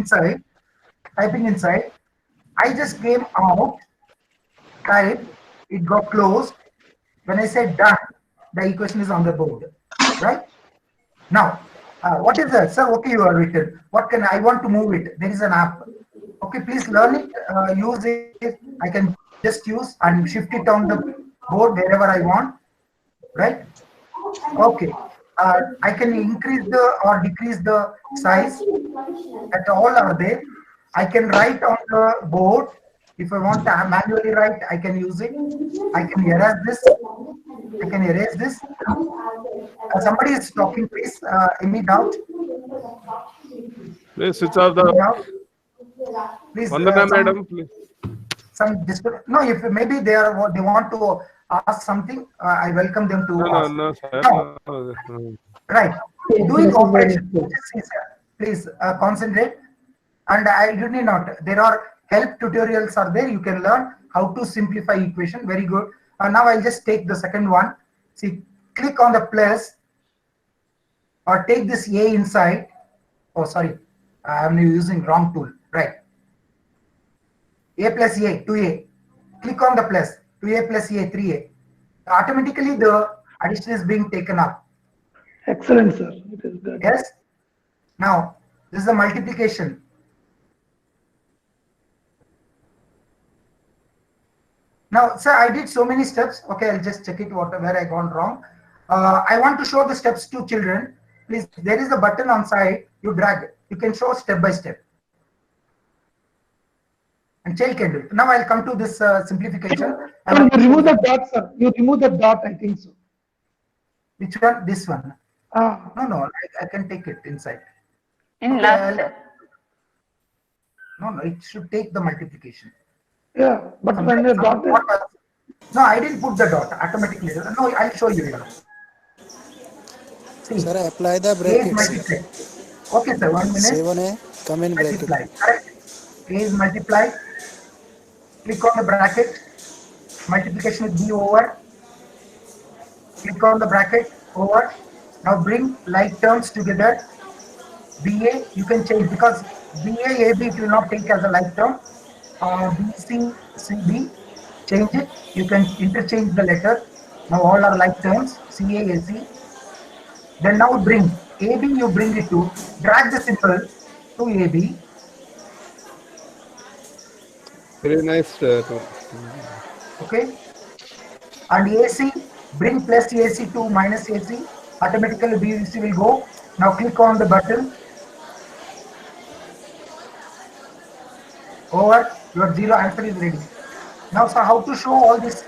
inside. I just came out, type, it got closed. When I said done, the equation is on the board, right? Now, what is that? Sir, okay, you are written. What can I want to move it? There is an app. Okay, please learn it, use it. I can just use and shift it on the board wherever I want, right? Okay, I can increase or decrease the size. That all are there. I can write on the board. If I want to manually write, I can use it. I can erase this. Somebody is talking, please. Any doubt? Please switch off the. Please. Vandana madam, please. No, if maybe they want to ask something, I welcome them to ask. No, sir. No. Right. Doing operation. Please concentrate. And you need not. There are help tutorials are there. You can learn how to simplify equation. Very good. Now I'll just take the second one. See, click on the plus or take this A inside. Oh, sorry. I'm using wrong tool. Right. A plus A, 2A. Click on the plus. 2A plus A, 3A. Automatically the addition is being taken up. Excellent, sir. It is good. Yes. Now, this is the multiplication. Now, sir, I did so many steps. Okay, I'll just check it where I gone wrong. I want to show the steps to children. Please, there is a button on side. You drag it. You can show step by step. And child can do it. Now I'll come to this simplification. You remove the dot, sir. You remove the dot, I think so. Which one? This one. No, I can take it inside. In last step. No, it should take the multiplication. Yeah, but when the dot is... No, I didn't put the dot automatically. No, I'll show you here. See, sir, apply the brackets. Okay, sir, 1 minute. 7A, come in bracket. Correct. A is multiplied. Click on the bracket. Multiplication with B over. Click on the bracket over. Now bring like terms together. BA, you can change because BA, AB, it will not take as a like term. BC, CB, change it. You can interchange the letter. Now all are like terms. CA, AC. Then now bring AB, you bring it to drag the symbol to AB. Very nice. Okay. And AC, bring plus AC to minus AC. Automatically BC will go. Now click on the button. Over. Your zero answer is ready. Now, so how to show all these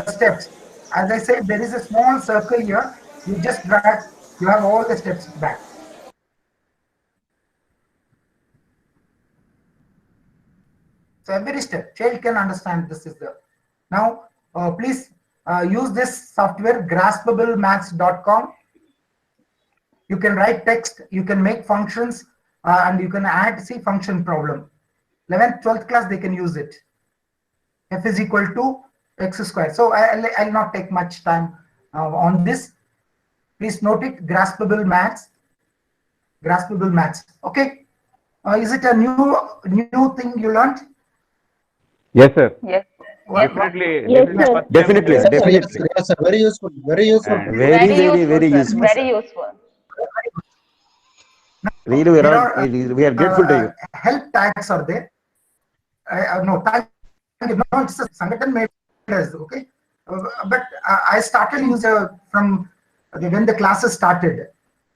steps? As I said, there is a small circle here. You just drag. You have all the steps back. So every step, child can understand this is the. Now, please use this software, graspableMaths.com. You can write text, you can make functions, and you can add, see, function problem. 11th, 12th class, they can use it. F is equal to x square. So I'll not take much time on this. Please note it, graspable maths. Graspable maths. Okay. Is it a new thing you learned? Yes, sir. Yes. Definitely. Yes, This is sir. first time Definitely, we are Yes, definitely. sir. Yes, sir. Very useful. Very useful. And Very Sir. useful, sir. Very useful. Really, we are grateful to you. Help tags are there. No, thank you. No, it's a Sangathan made us, okay? But I started using from when the classes started.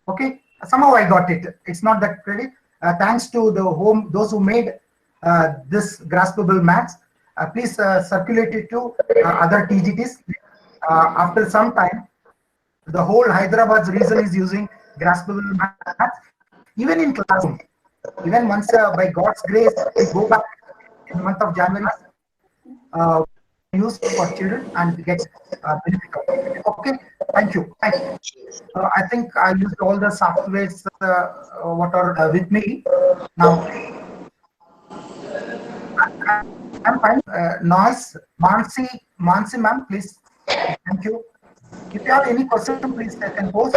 Okay, somehow I got it. It's not that credit. Thanks to those who made this graspable maths. Please circulate it to other TGTs. After some time, the whole Hyderabad's region is using graspable maths. Even in classroom, even once by God's grace, we go back in the month of January, use for children and get benefit of it. Okay, thank you. I think I used all the softwares what are with me now. I'm fine. Noise, Mansi ma'am, please. Thank you. If you have any question, please I can post.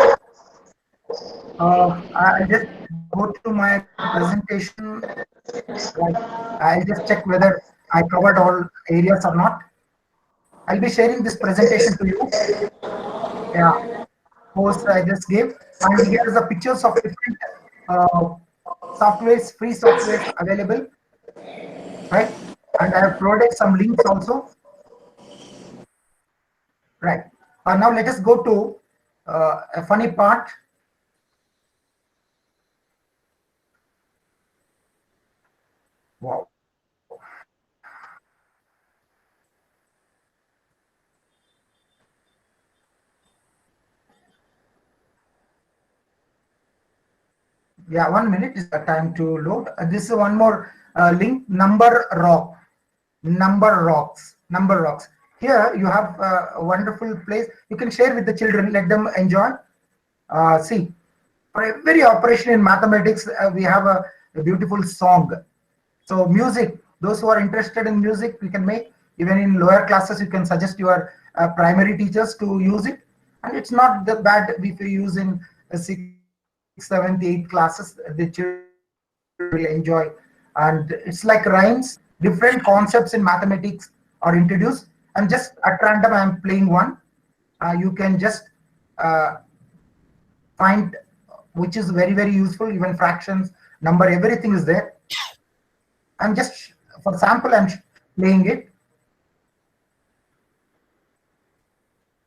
I'll just go to my presentation. Right. I'll just check whether I covered all areas or not. I'll be sharing this presentation to you. Yeah, post I just gave. And here is the pictures of different softwares, free softwares available. Right. And I have provided some links also. Right. Now let us go to a funny part. Wow. Yeah, 1 minute is the time to load. This is one more link, Number Rocks. Here you have a wonderful place. You can share with the children, let them enjoy. See, for every operation in mathematics, we have a beautiful song. So music, those who are interested in music, we can make. Even in lower classes, you can suggest your primary teachers to use it. And it's not that bad if you use in 6th, 7th, 8th classes, the children will enjoy. And it's like rhymes, different concepts in mathematics are introduced. And just at random, I'm playing one. You can just find which is very, very useful. Even fractions, number, everything is there. I'm just, for sample, I'm playing it.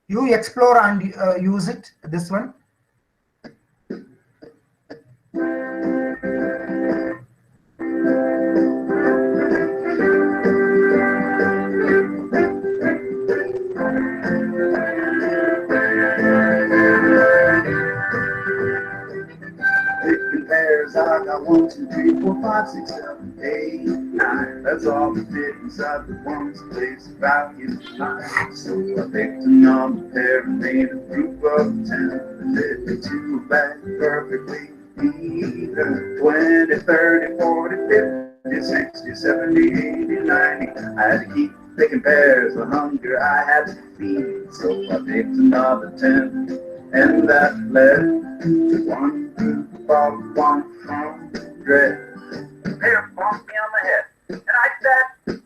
You explore and use it, this one. I got 1, 2, 3, 4, 5, 6, 7, 8, 9. That's all that fit inside the ones, place, value, 9. So I picked a number pair and made a group of 10. Fit the two back perfectly. Either 20, 30, 40, 50. 50, 60, 70, 80, 90. I had to keep picking pears. The hunger I had to feed. So I picked another 10. And that led to 1, 2, 5, 100. Pear bonked me on the head. And I said,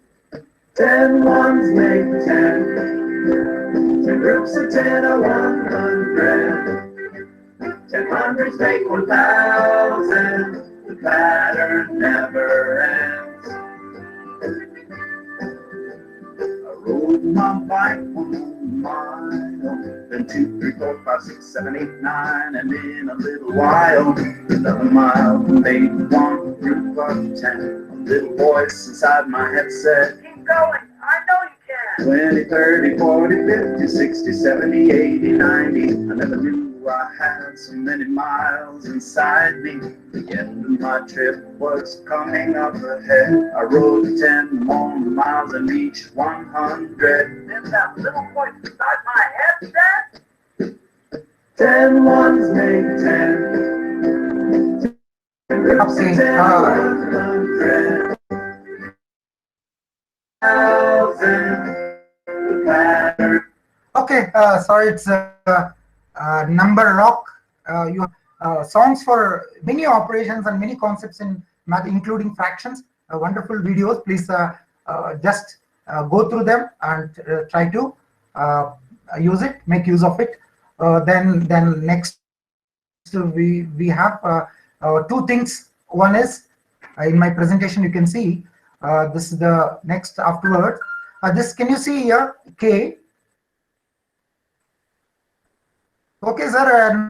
10 ones make 10. 2 groups of 10 are 100. 10 hundreds make 1,000. The pattern never ends. I rode my bike 1 mile, then 2, 3, 4, 5, 6, 7, 8, 9, and in a little while, another mile made 1 group of 10. A little voice inside my head said, "Keep going, I know you can." 20, 30, 40, 50, 60, 70, 80, 90. I never knew I had so many miles inside me. The end of my trip was coming up ahead. I rode 10 more miles and reached 100. Then that little voice inside my head said, 10 ones make 10. Okay, sorry, it's number rock. You songs for many operations and many concepts in math, including fractions. Wonderful videos. Please just go through them and try to use it, make use of it. Then next we have 2 things. One is in my presentation you can see this is the next afterwards. This can you see here K. Okay, sir.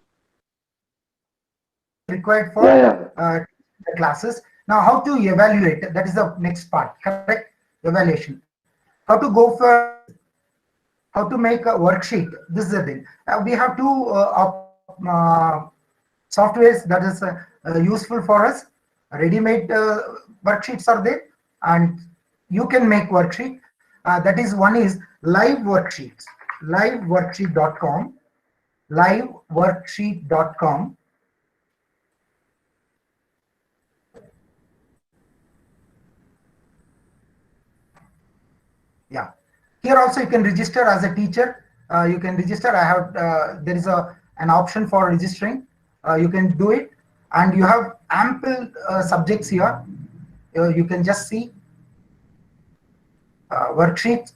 Required for the classes. Now, how to evaluate? That is the next part. Correct? Evaluation. How to go for? How to make a worksheet? This is the thing. We have 2 softwares that is useful for us. Ready-made worksheets are there, and you can make worksheet. That is, one is live worksheets. Liveworksheet.com. Liveworksheet.com. Yeah, here also you can register as a teacher. You can register. I have there is an option for registering. You can do it, and you have ample subjects here. You can just see worksheets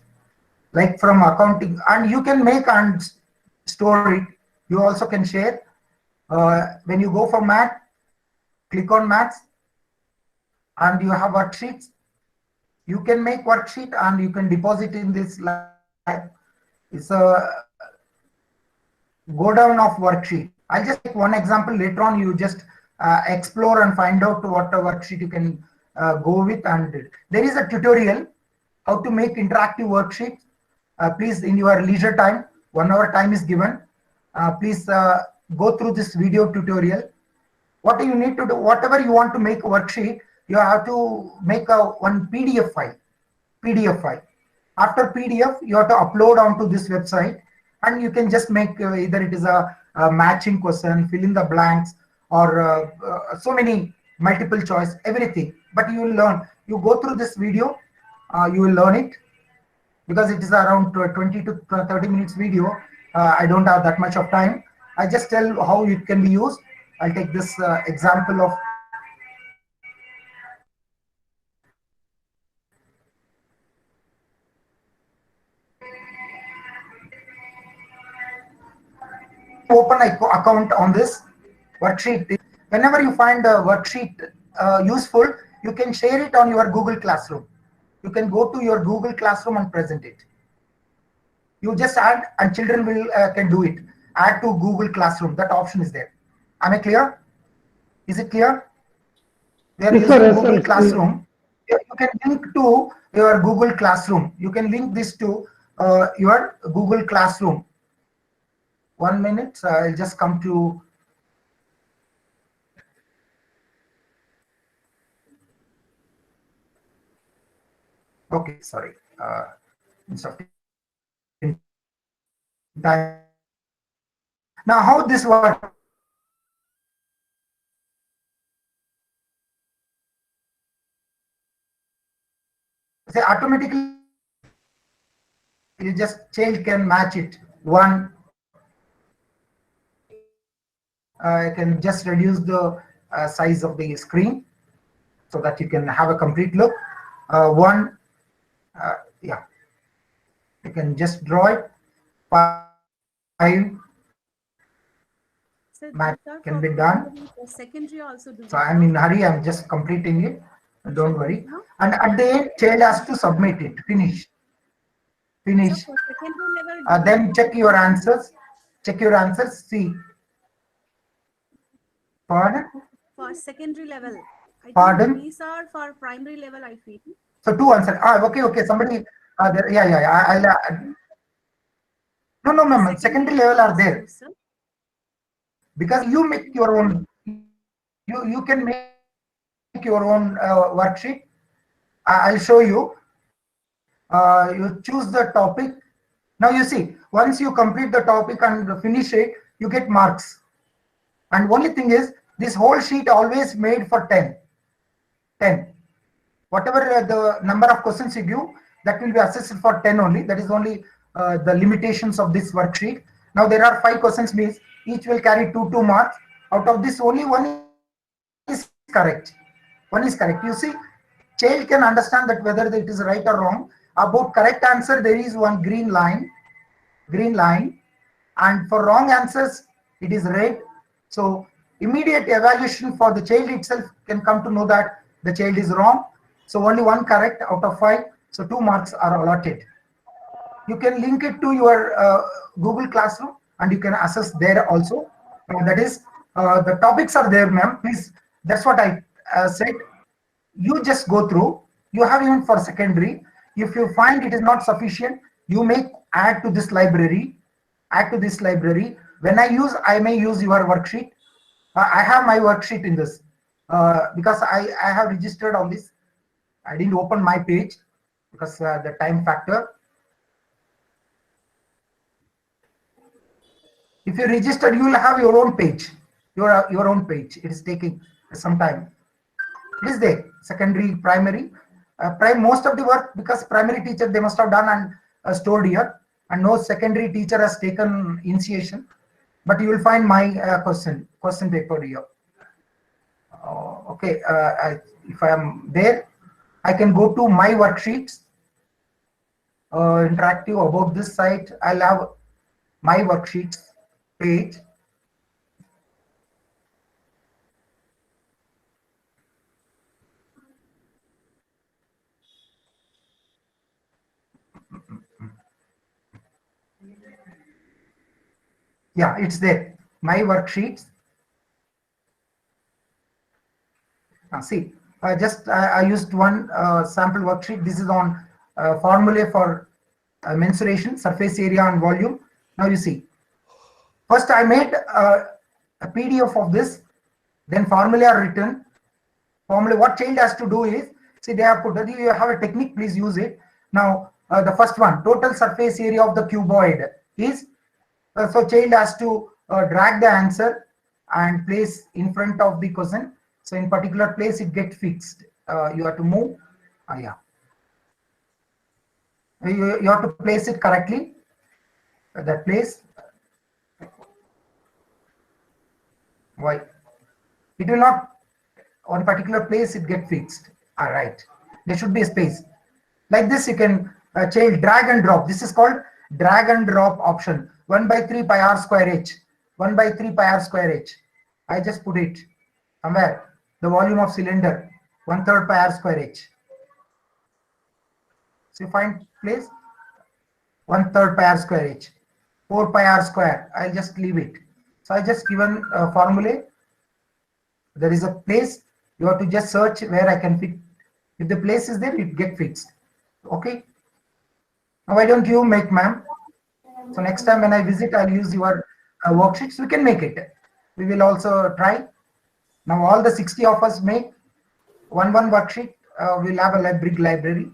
like from accounting, and you can make and store it. You also can share. When you go for math, click on maths, and you have worksheets. You can make worksheet and you can deposit in this live. It's a go down of worksheet. I'll just take one example. Later on, you just explore and find out what worksheet you can go with. And there is a tutorial how to make interactive worksheets. Please, in your leisure time, 1 hour time is given. Please go through this video tutorial. What you need to do, whatever you want to make a worksheet, you have to make one PDF file. PDF file. After PDF, you have to upload onto this website, and you can just make either it is a matching question, fill in the blanks, or so many multiple choice, everything. But you will learn. You go through this video, you will learn it, because it is around 20 to 30 minutes video. I don't have that much of time. I just tell how it can be used. I'll take this example of open account on this worksheet. Whenever you find a worksheet useful, you can share it on your Google Classroom. You can go to your Google Classroom and present it. You just add, and children will can do it. Add to Google Classroom. That option is there. Am I clear? Is it clear? They are using Google Classroom. You can link to your Google Classroom. You can link this to your Google Classroom. 1 minute. I'll just come to. Okay, sorry. Instead of time. Now, how this works? say automatically you just child can match it. One, I can just reduce the size of the screen so that you can have a complete look. One, yeah, you can just draw it. 5 So match these are can for be done. primary, for secondary also do So we I'm have? in hurry, I'm just completing it. Don't Should worry. no? And at the end, child has to submit it. Finish. So Finish. for secondary level, do we Then have check your any? answers. Check your answers. See. Pardon? For secondary level, I Pardon? think these are for primary level, I feel. So two answers. Okay, okay. Somebody. There, yeah. No, ma'am. Secondary level are there because you make your own. You can make your own worksheet. I'll show you. You choose the topic. Now you see, once you complete the topic and finish it, you get marks. And only thing is, this whole sheet always made for 10. 10. Whatever the number of questions you give, that will be assessed for 10 only. That is only the limitations of this worksheet. Now there are 5 questions, means each will carry 2 marks. Out of this, only one is correct. One is correct. You see, child can understand that whether it is right or wrong. About correct answer, there is one green line, and for wrong answers, it is red. So immediate evaluation for the child itself can come to know that the child is wrong. So only one correct out of 5. So 2 marks are allotted. You can link it to your Google Classroom and you can assess there also. That is, the topics are there, ma'am. Please, that's what I said. You just go through. You have even for secondary. If you find it is not sufficient, you may add to this library. Add to this library. When I may use your worksheet. I have my worksheet in this because I have registered on this. I didn't open my page because the time factor. If you registered, you will have your own page. Your own page. It is taking some time. It is there. Secondary, primary. Most of the work, because primary teacher they must have done and stored here, and no secondary teacher has taken initiation. But you will find my question paper here. Okay, if I am there, I can go to my worksheets. Interactive about this site. I'll have my worksheets page. Yeah, it's there. My worksheets. See, I used one sample worksheet. This is on formulae for mensuration, surface area and volume. Now you see. First, I made a PDF of this. Then formulae are written. Formula. What child has to do is, see, they have put. You have a technique. Please use it. Now, the first one, total surface area of the cuboid is. So child has to drag the answer and place in front of the question. So in particular place it gets fixed. You have to move. Yeah. You have to place it correctly. That place. Why? It will not. On particular place it get fixed. All right. There should be a space. Like this, you can child drag and drop. This is called drag and drop option. 1/3 pi r square h. 1/3 pi r square h. I just put it somewhere. The volume of cylinder 1/3 pi r square h. So you find place 1/3 pi r square h. 4 pi r square. I'll just leave it. So I just given a formula. There is a place. You have to just search where I can fit. If the place is there, it get fixed. Okay. Now why don't you make, ma'am? So next time when I visit, I'll use your worksheets. We can make it. We will also try. Now all the 60 of us make one worksheet. We'll have a big library.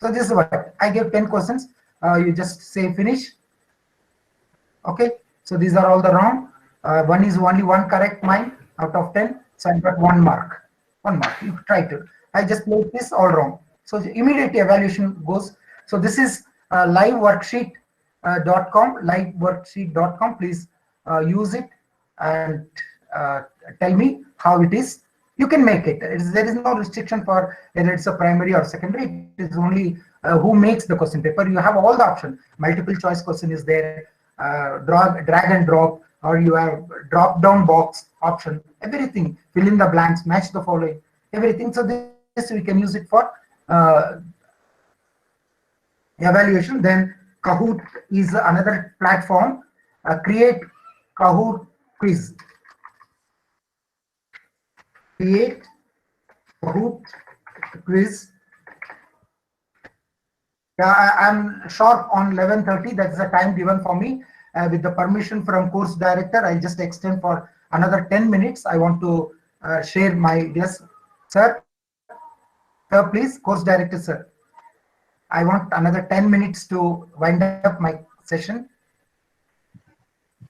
So this is what I give 10 questions. You just say finish. Okay. So these are all the wrong. One is only one correct mine out of 10. So I got 1 mark. 1 mark. You try to. I just played this all wrong. So immediate evaluation goes. So this is liveworksheet.com, liveworksheet.com. Please use it and tell me how it is. You can make it. There is no restriction for whether it's a primary or secondary. It is only who makes the question paper. You have all the option. Multiple choice question is there, drag and drop, or you have drop down box option, everything, fill in the blanks, match the following, everything. So this we can use it for evaluation. Then Kahoot is another platform. Create Kahoot quiz. Create Kahoot quiz. Yeah, I'm sharp on 11:30. That's the time given for me. With the permission from course director, I'll just extend for another 10 minutes. I want to share my, yes, sir. Sir, please, course director, sir. I want another 10 minutes to wind up my session.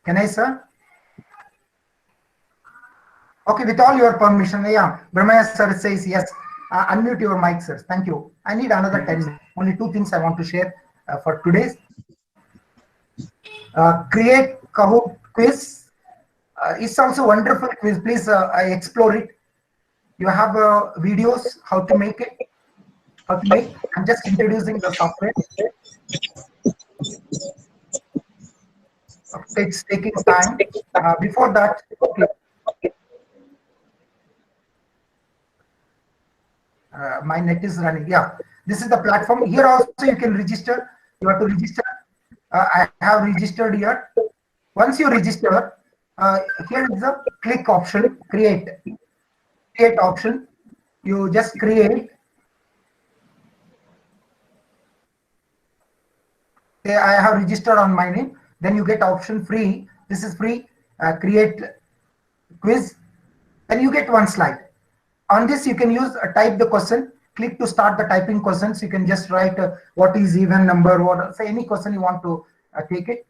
Can I, sir? Okay, with all your permission. Yeah, Brahmaya sir says yes. Unmute your mic, sir. Thank you. I need another 10 minutes. Only two things I want to share for today's. Create Kahoot quiz. It's also wonderful quiz. Please explore it. You have videos how to make it. How to make. I'm just introducing the software. Okay, it's taking time. Before that, okay. My net is running. Yeah, this is the platform. Here also you can register. You have to register. I have registered here. Once you register, here is the click option, create option. You just create. Say I have registered on my name. Then you get option free. This is free. Create quiz. Then you get one slide. On this, you can use type the question. Click to start the typing questions. You can just write what is even number, what, say any question you want to take it.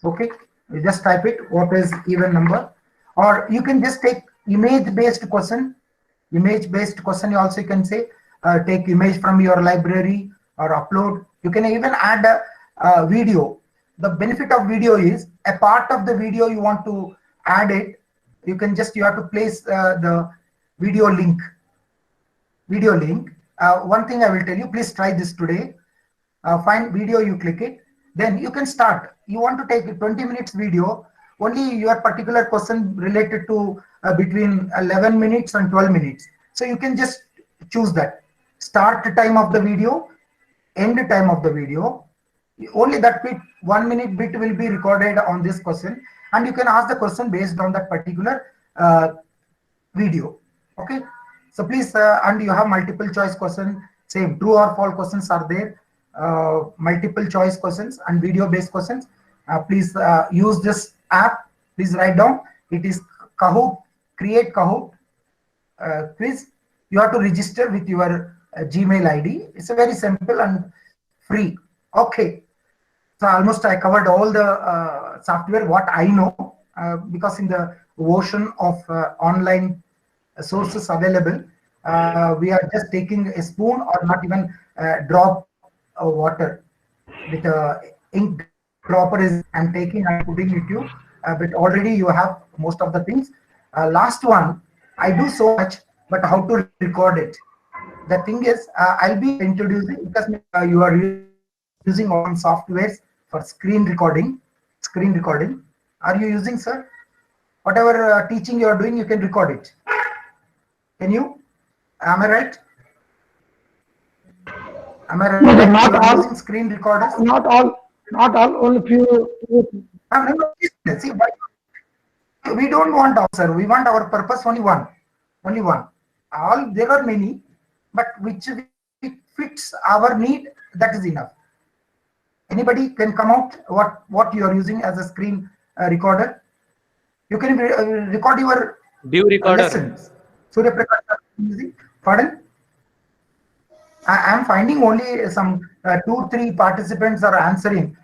Okay, you just type it, what is even number, or you can just take image based question. Image based question, you also can say take image from your library or upload. You can even add a video. The benefit of video is a part of the video you want to add it. You can just, you have to place the video link. One thing I will tell you, please try this today. Find video, you click it, then you can start. You want to take a 20 minutes video, only your particular question related to between 11 minutes and 12 minutes. So you can just choose that. Start time of the video, end time of the video. Only that bit, 1 minute bit will be recorded on this question, and you can ask the question based on that particular video. Okay, so please, and you have multiple choice question, same true or false questions are there, multiple choice questions and video based questions. Please use this app. Please write down. It is Kahoot, create Kahoot quiz. You have to register with your Gmail ID. It's a very simple and free. Okay, so almost I covered all the software what I know, because in the ocean of online sources available, we are just taking a spoon or not even a drop of water with a ink dropper is I'm taking and putting it you, but already you have most of the things. Last one, I do so much, but how to record it? The thing is, I'll be introducing, because you are using on softwares for screen recording. Are you using, sir? Whatever teaching you are doing, you can record it. Can you? Am I right? Am I right? No, but not you are all. using screen recorders? Not all. Only few. See, we don't want our, sir. We want our purpose only one. All there are many, but which fits our need, that is enough. Anybody can come out what you are using as a screen recorder. You can record your lessons. Surya Prakash using. Pardon? I am finding only some 2-3 participants are answering.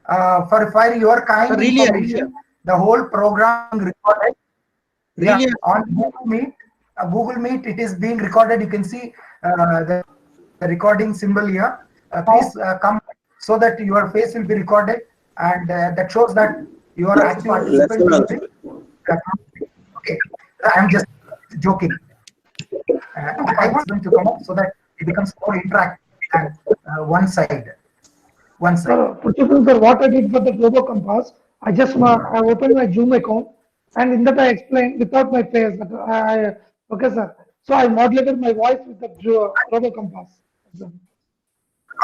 For your kind Really, information, the whole program recorded. Really? On Google Meet, it is being recorded. You can see the recording symbol here. Please come so that your face will be recorded, and that shows that you are active participant in the okay. I'm just joking. I want them to come up so that it becomes more interactive and one side. Principal sir, what I did for the Globo Compass, I opened my Zoom account, and in that I explained without my face. Okay, sir. So I modulated my voice with the Globo Compass.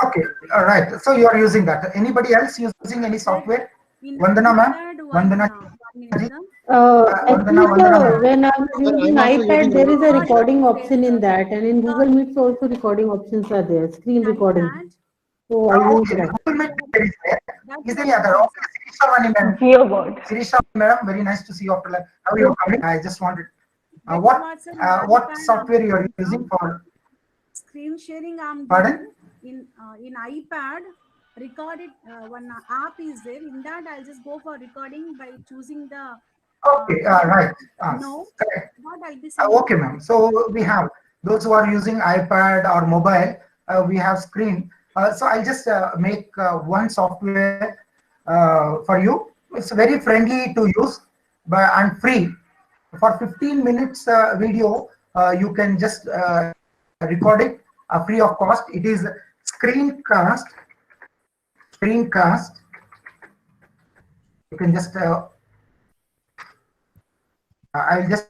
Okay, all right. So you are using that. Anybody else using any software? Vandana ma'am? Vandana? Actually, sir, when I'm using also iPad, using there is a recording option in that, and in Google Meets also recording options are there, screen recording. So I use Okay, that. Google Meet is there. Is there any other? Okay, Sirisha Vani madam. Dear God. Sirisha madam, very nice to see you after like, how you are coming? I just wanted. What software you are using for? Screen sharing I'm Pardon? doing in iPad. Recorded one app is there. In that I'll just go for recording by choosing the Okay, right. no. Correct. What I'll be sending. Okay, ma'am. So we have those who are using iPad or mobile. We have screen. So I'll just make one software for you. It's very friendly to use, but and free. For 15 minutes video, you can just record it free of cost. It is Screencast. Screencast. You can just. I'll just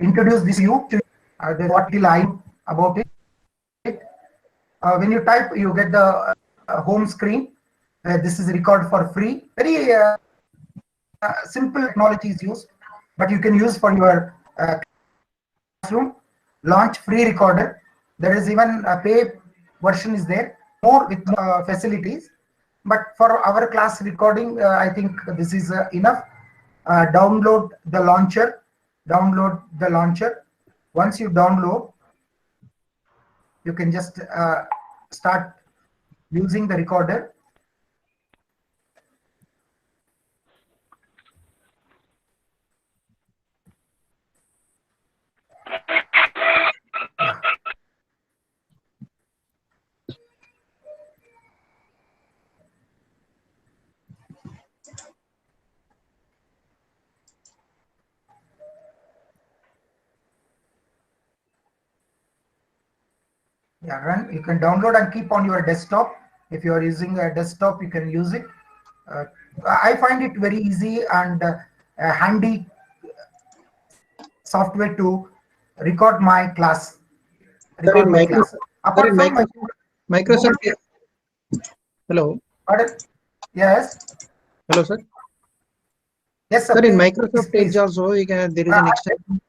introduce this you to there's what line about it. When you type, you get the home screen. This is record for free. Very simple technology is used, but you can use for your classroom. Launch free recorder. There is even a pay version is there, more with facilities. But for our class recording, I think this is enough. Download the launcher. Download the launcher. Once you download, you can just start using the recorder. Yeah, run. You can download and keep on your desktop. If you are using a desktop, you can use it. I find it very easy and handy software to record my class. Record my class. Apart from Microsoft. Hello. Pardon? Yes. Hello, sir. Yes, sir. Sir, in Please, Microsoft please. Edge also, there is an extension.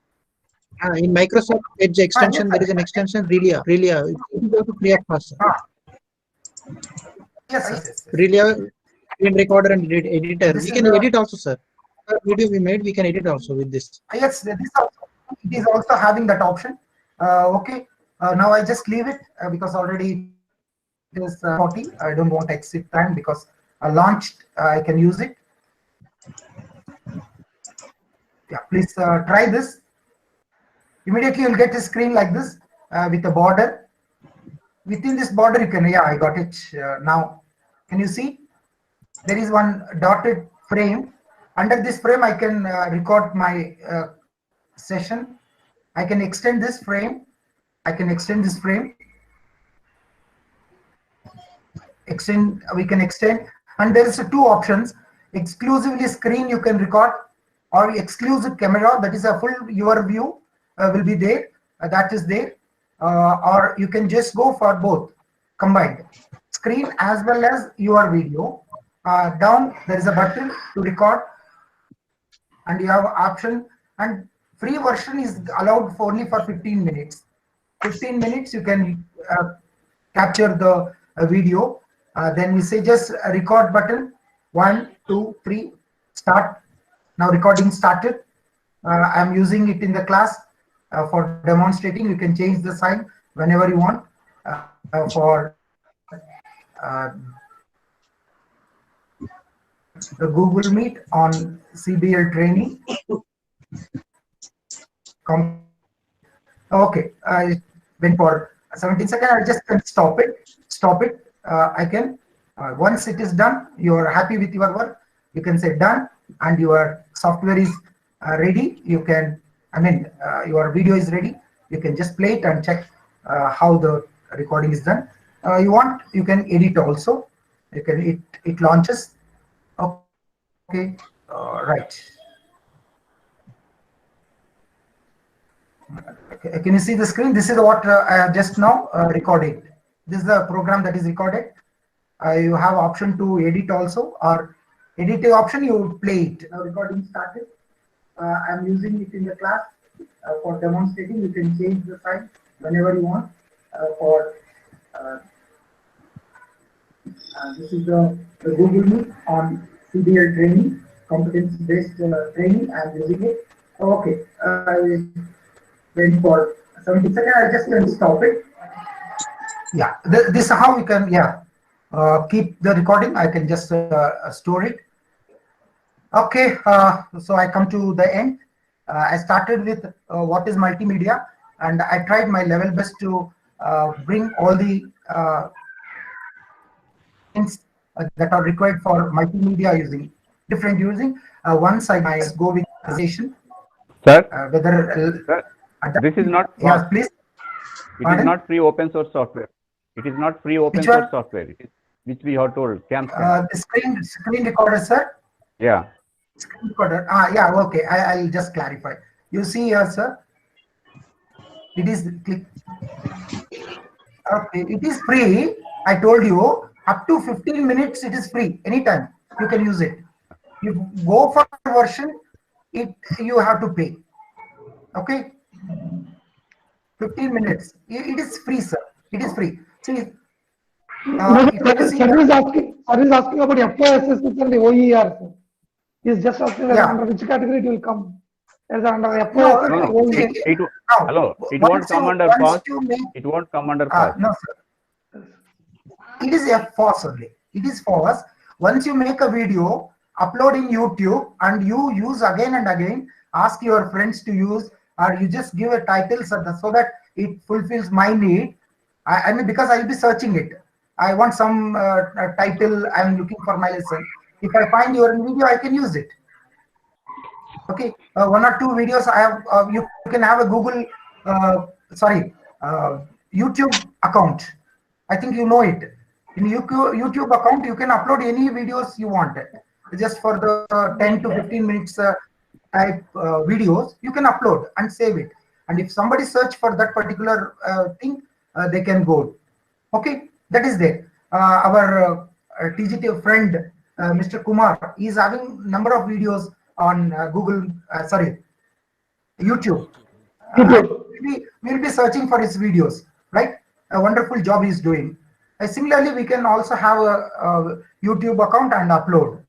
In Microsoft Edge extension, there is an extension, Relia. It is also free of cost, sir. Yes. Relia, screen recorder and editor. We can edit also, sir. Video we made, we can edit also with this. Yes, it is also having that option. Okay. Now I just leave it because already it is 40. I don't want to exit time because I launched. I can use it. Yeah, please try this. Immediately you'll get a screen like this with a border. Within this border, you can, yeah, I got it now. Can you see? There is one dotted frame. Under this frame, I can record my session. I can extend this frame. We can extend. And there is two options. Exclusively screen you can record, or exclusive camera, that is a full your view will be there. That is there. Or you can just go for both combined. Screen as well as your video. Down there is a button to record, and you have option, and free version is allowed for only for 15 minutes. 15 minutes you can capture the video. Then we say just record button. 1, 2, 3, start. Now recording started. I'm using it in the class for demonstrating. You can change the sign whenever you want for the Google Meet on CBL training. Okay, went for 17 seconds. I just can stop it. I can, once it is done, you are happy with your work, you can say done, and your software is ready. You can, your video is ready. You can just play it and check how the recording is done. You want, you can edit also. You can, it launches. Okay, right. Okay, can you see the screen? This is what I have just now recorded. This is the program that is recorded. You have option to edit also, or editing option, you play it. Now recording started. I'm using it in the class for demonstrating. You can change the size whenever you want. This is the Google Meet on CBL training, competency-based training. I'm using it. Okay, wait for 70 seconds. I just can stop it. Yeah, this is how we can, keep the recording. I can just store it. Okay, so I come to the end. I started with what is multimedia, and I tried my level best to bring all the things that are required for multimedia using. Once I go with presentation. Sir, Whether sir, this is not yes, please. It is not free open source software. It is not free open source software. It is, which we have told. The screen recorder, sir. Yeah. Screen recorder. Yeah. Okay. I'll just clarify. You see here, sir. It is click. Okay. It is free. I told you up to 15 minutes. It is free. Anytime you can use it. You go for version, you have to pay. Okay. 15 minutes. It is free, sir. It is free. See, Sir is asking about FOSS and the OER. Sir. He is just asking under which category it will come. As under FOSS and OER. Hello. It won't come under FOSS. It won't come under FOSS. No, sir. It is FOSS only. It is FOSS. Once you make a video, upload in YouTube, and you use again and again, ask your friends to use, or you just give a title so that it fulfills my need. I mean, because I'll be searching it. I want some title. I'm looking for my lesson. If I find your video, I can use it. Okay, one or two videos I have. You can have a Google, YouTube account. I think you know it. In YouTube account, you can upload any videos you want. Just for the 10 to 15 minutes type videos, you can upload and save it. And if somebody search for that particular thing, they can go. Okay, that is there. Our TGT friend, Mr. Kumar, is having number of videos on YouTube. We'll be searching for his videos, right? A wonderful job he's doing. Similarly, we can also have a YouTube account and upload.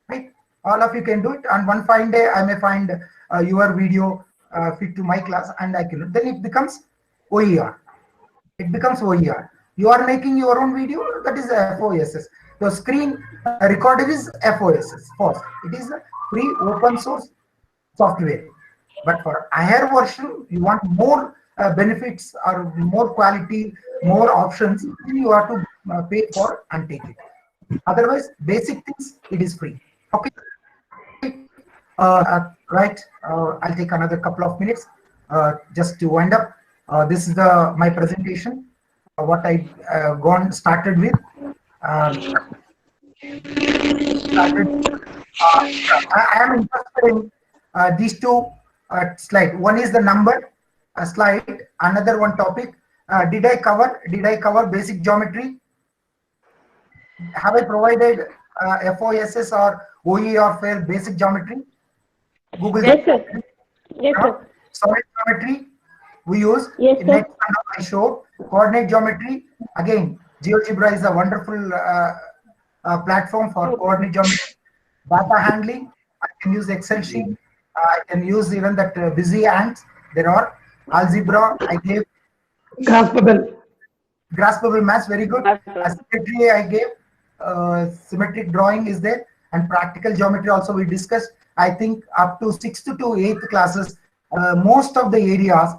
Right? All of you can do it. And one fine day, I may find your video fit to my class, and I can. Then it becomes OER. It becomes OER. You are making your own video. That is FOSS. Your screen recorder is FOSS. It is a free open source software. But for higher version, you want more benefits or more quality, more options. You have to pay for and take it. Otherwise, basic things, it is free. Okay. Right. I'll take another couple of minutes just to wind up. This is my presentation. What I started with. I am interested in these two slides. One is the number slide. Another one topic. Did I cover basic geometry? Have I provided FOSS or OER for basic geometry? Google. Yes, sir. Yes, sir. Solid geometry we use. Yes, sir. Next I show coordinate geometry. Again, GeoGebra is a wonderful platform for coordinate geometry. Data handling, I can use Excel sheet. I can use even that busy ants. There are algebra. I gave graspable maths. Very good. Symmetry I gave. Symmetric drawing is there, and practical geometry also we discussed. I think up to 6th to 8th classes, most of the areas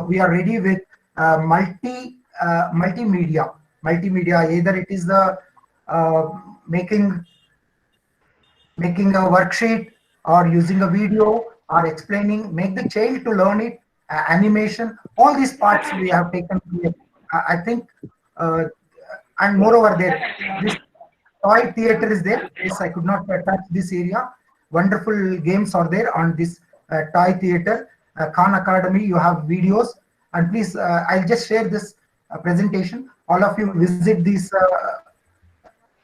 we are ready with multimedia. Either it is the making a worksheet or using a video or explaining, make the child to learn it, animation, all these parts we have taken. I think, and moreover there, this toy theater is there. Yes, I could not touch this area. Wonderful games are there on this toy theater. Khan Academy, you have videos. And please, I'll just share this presentation. All of you visit these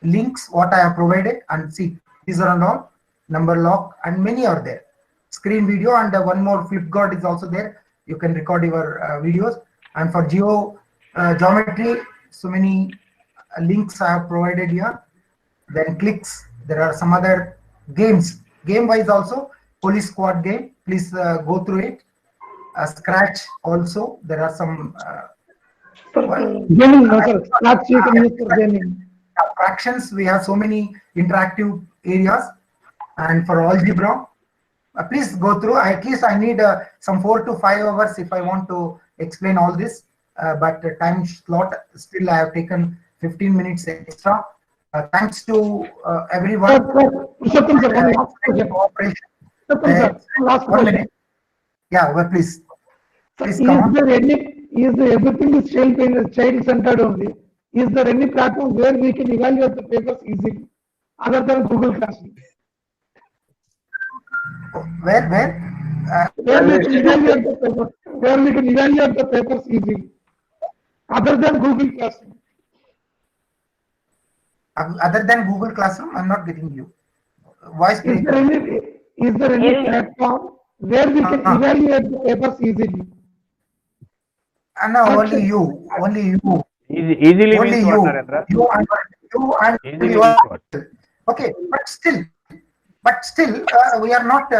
links, what I have provided, and see, these are all number lock, and many are there. Screen video, and one more flip guard is also there. You can record your videos. And for geometry, so many links I have provided here. Then clicks, there are some other games. Game wise also, police squad game, please go through it. Scratch also, there are some gaming, no, sir. Scratch you can use for gaming. Fractions, we have so many interactive areas. And for algebra, please go through. At least I need some 4 to 5 hours if I want to explain all this. But time slot, still I have taken 15 minutes extra. Thanks to everyone. Last question. Yeah, well, please. Is there everything is child centered only? Is there any platform where we can evaluate the papers easily, other than Google Classroom? Where we can evaluate the papers, where we can evaluate the papers easily, other than Google Classroom? Other than Google Classroom, I'm not getting you. Voice break. Is there any platform where we can evaluate the papers easily? No, only you. Easily only means you. what, Narendra? You and Easily you means are, what? okay, but still, we are not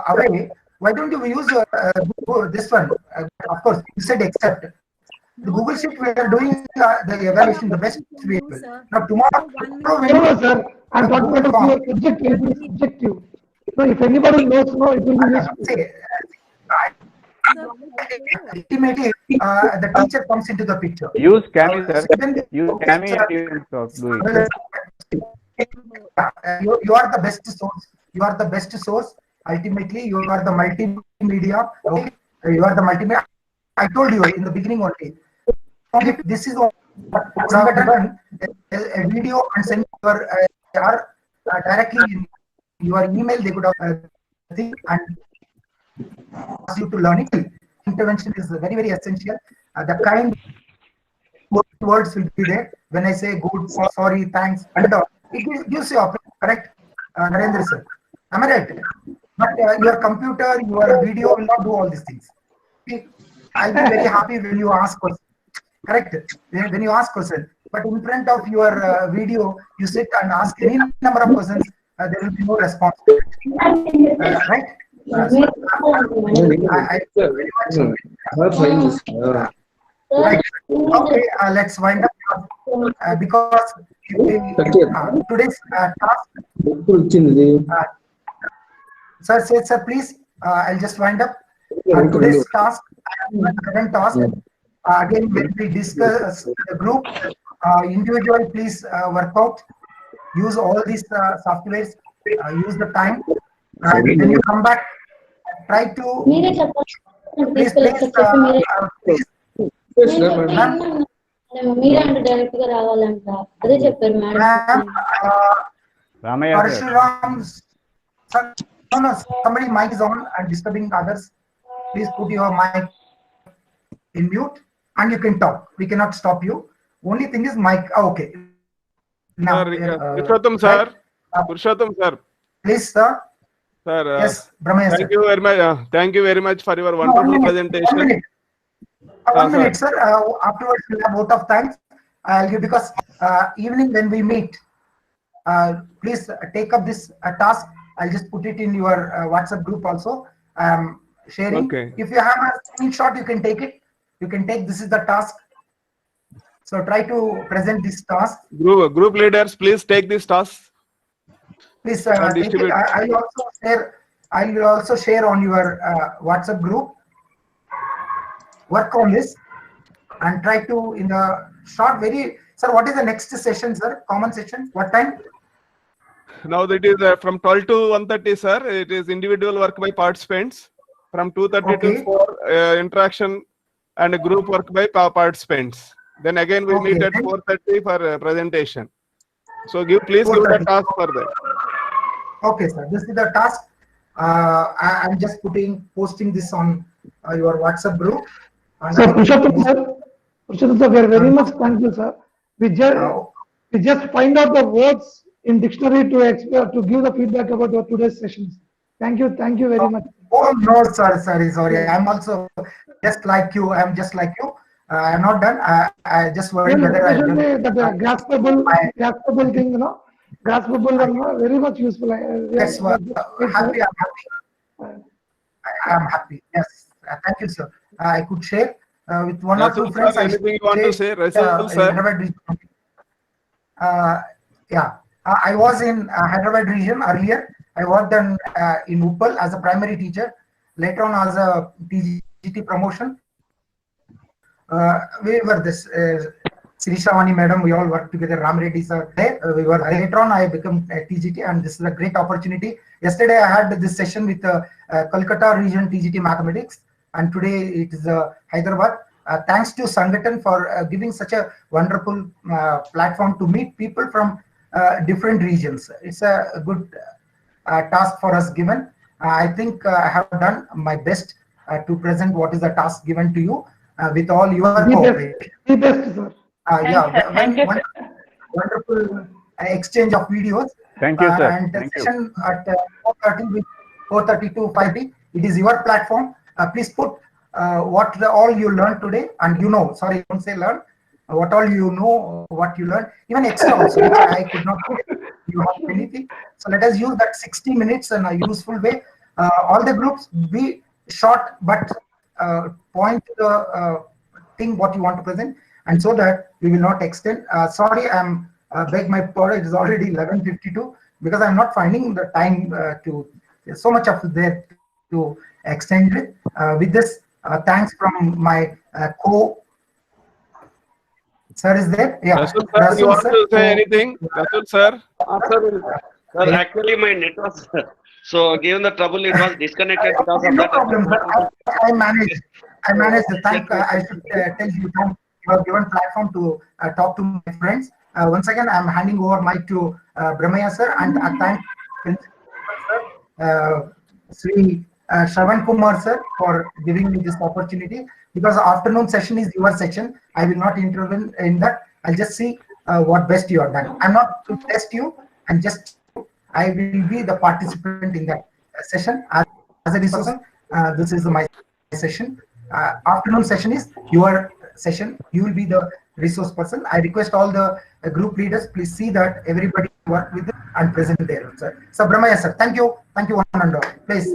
away. Why don't you use this one? Of course, you said accept. The Google Sheet, we are doing the evaluation the best way. Now tomorrow No, sir. I'm talking about your subjective. So if anybody knows, no, it will be useful. Ultimately, the teacher comes into the picture. Use Cami, sir. Use Cami and you can do it. You are the best source. You are the best source. Ultimately, you are the multimedia. Okay, you are the multimedia. I told you in the beginning only. This is what done a video and send your directly in your email. They could have thing and ask you to learn it. Intervention is very, very essential. The kind words will be there. When I say good, sorry, thanks, and it gives you option, correct? Narendra sir, am I right? But your computer, your video will not do all these things. Okay? I'll be very happy when you ask questions. Correct? When you ask questions. But in front of your video, you sit and ask any number of questions, there will be no response. Right? Right. Okay, let's wind up because today's task. Sir, please. I'll just wind up. Today's task, current task. Again, when we discuss the group, individual, please work out. Use all these softwares. Use the time. When you come back, try to please. No, somebody mic is on and disturbing others. Please put your mic in mute and you can talk. We cannot stop you. Only thing is mic. Okay. Now, Purushottam sir. Purushottam sir. Please, sir. Sir. Yes, Brahmaya, thank you very much. Thank you very much for your wonderful presentation. 1 minute, sir. Afterwards, we'll have vote of thanks. I'll give because evening when we meet, please take up this task. I'll just put it in your WhatsApp group also. Sharing. Okay. If you have a screenshot, you can take it. You can take. This is the task. So try to present this task. Group leaders, please take this task. Please take it. I will also share on your WhatsApp group. Work on this. and try to in the short very. Sir, what is the next session, sir? Common session. What time? Now that is from 12 to 1:30, sir. It is individual work by participants. From 2:30 to 4, interaction and group work by participants. Then again we meet at 4:30 for presentation. So please give the task for that. Okay, sir. This is the task. I'm just posting this on your WhatsApp group. Sir, Purushottam sir, we are very much thankful, sir. We just find out the words in dictionary to give the feedback about your today's sessions. Thank you very much. Oh no, sir, sorry. I'm also just like you. I'm just like you. I'm not done. I just worried whether I done. The graspable thing, graspable one, very much useful. Yes, happy. I'm happy. Yes, thank you, sir. I could share with one or two friends. Anything you want to say, Rasul, sir? Yeah, I was in Hyderabad region earlier. I worked in Uppal as a primary teacher. Later on, as a TGT promotion. We were this Sirishavani madam. We all worked together. Ram Reddy sir. We were later on. I became a TGT, and this is a great opportunity. Yesterday, I had this session with Kolkata region TGT mathematics, and today it is Hyderabad. Thanks to Sangathan for giving such a wonderful platform to meet people from different regions. It's a good task for us given. I think I have done my best to present what is the task given to you with all your cooperation. The best, sir. Wonderful exchange of videos. Thank you, sir. And the session at 4:30 to 5:30. It is your platform. Please put what all you learned today, and sorry, don't say learn. What all you know, what you learned, even extra also, which I could not put. You have anything. So let us use that 60 minutes in a useful way. All the groups be short, but point to the thing what you want to present, and so that we will not extend. Sorry, I'm beg my pardon. It is already 11:52 because I'm not finding the time to so much of there to extend it. With this, thanks from my Sir is there? Yeah. Rasul, sir, you want to say anything? Rasul, sir? Sir, actually my net was so given the trouble it was disconnected because of no that. Problem, I managed. Thank. I should tell you, you have given platform to talk to my friends. Once again, I'm handing over mic to Brahmaya sir, and I thank Sri Shravan Kumar sir for giving me this opportunity, because afternoon session is your section. I will not intervene in that. I'll just see what best you have done. I'm not to test you, and just I will be the participant in that session as a resource. This is my session. Afternoon session is your session. You will be the resource person. I request all the group leaders, please see that everybody work with it and present there. Sir. So Brahmaya sir, thank you one and all. Please.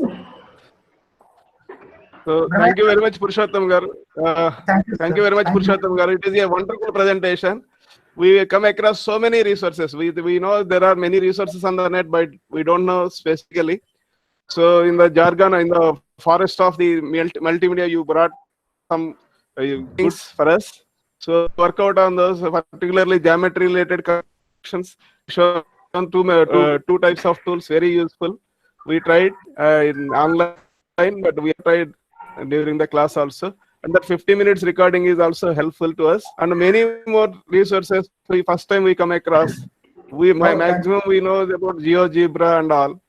So thank you very much, Purushottam garu. Thank you very much, Purushottam garu. It is a wonderful presentation. We come across so many resources. We know there are many resources on the net, but we don't know specifically. So in the jargon, in the forest of the multimedia, you brought some things for us. So work out on those, particularly geometry related questions. Shown two types of tools, very useful. We tried in online, but we tried during the class also. And that 50 minutes recording is also helpful to us. And many more resources. First time we come across. Maximum we know about GeoGebra and all.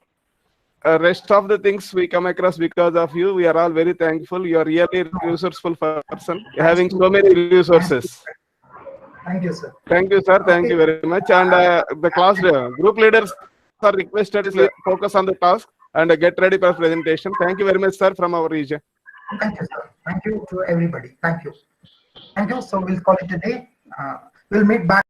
Rest of the things we come across because of you. We are all very thankful. You are really a resourceful person, having so many resources. Thank you, sir. Thank you, sir. Thank you very much. And the class group leaders are requested to focus on the task and get ready for presentation. Thank you very much, sir, from our region. Thank you, sir. Thank you to everybody. Thank you. So we'll call it a day. We'll meet back.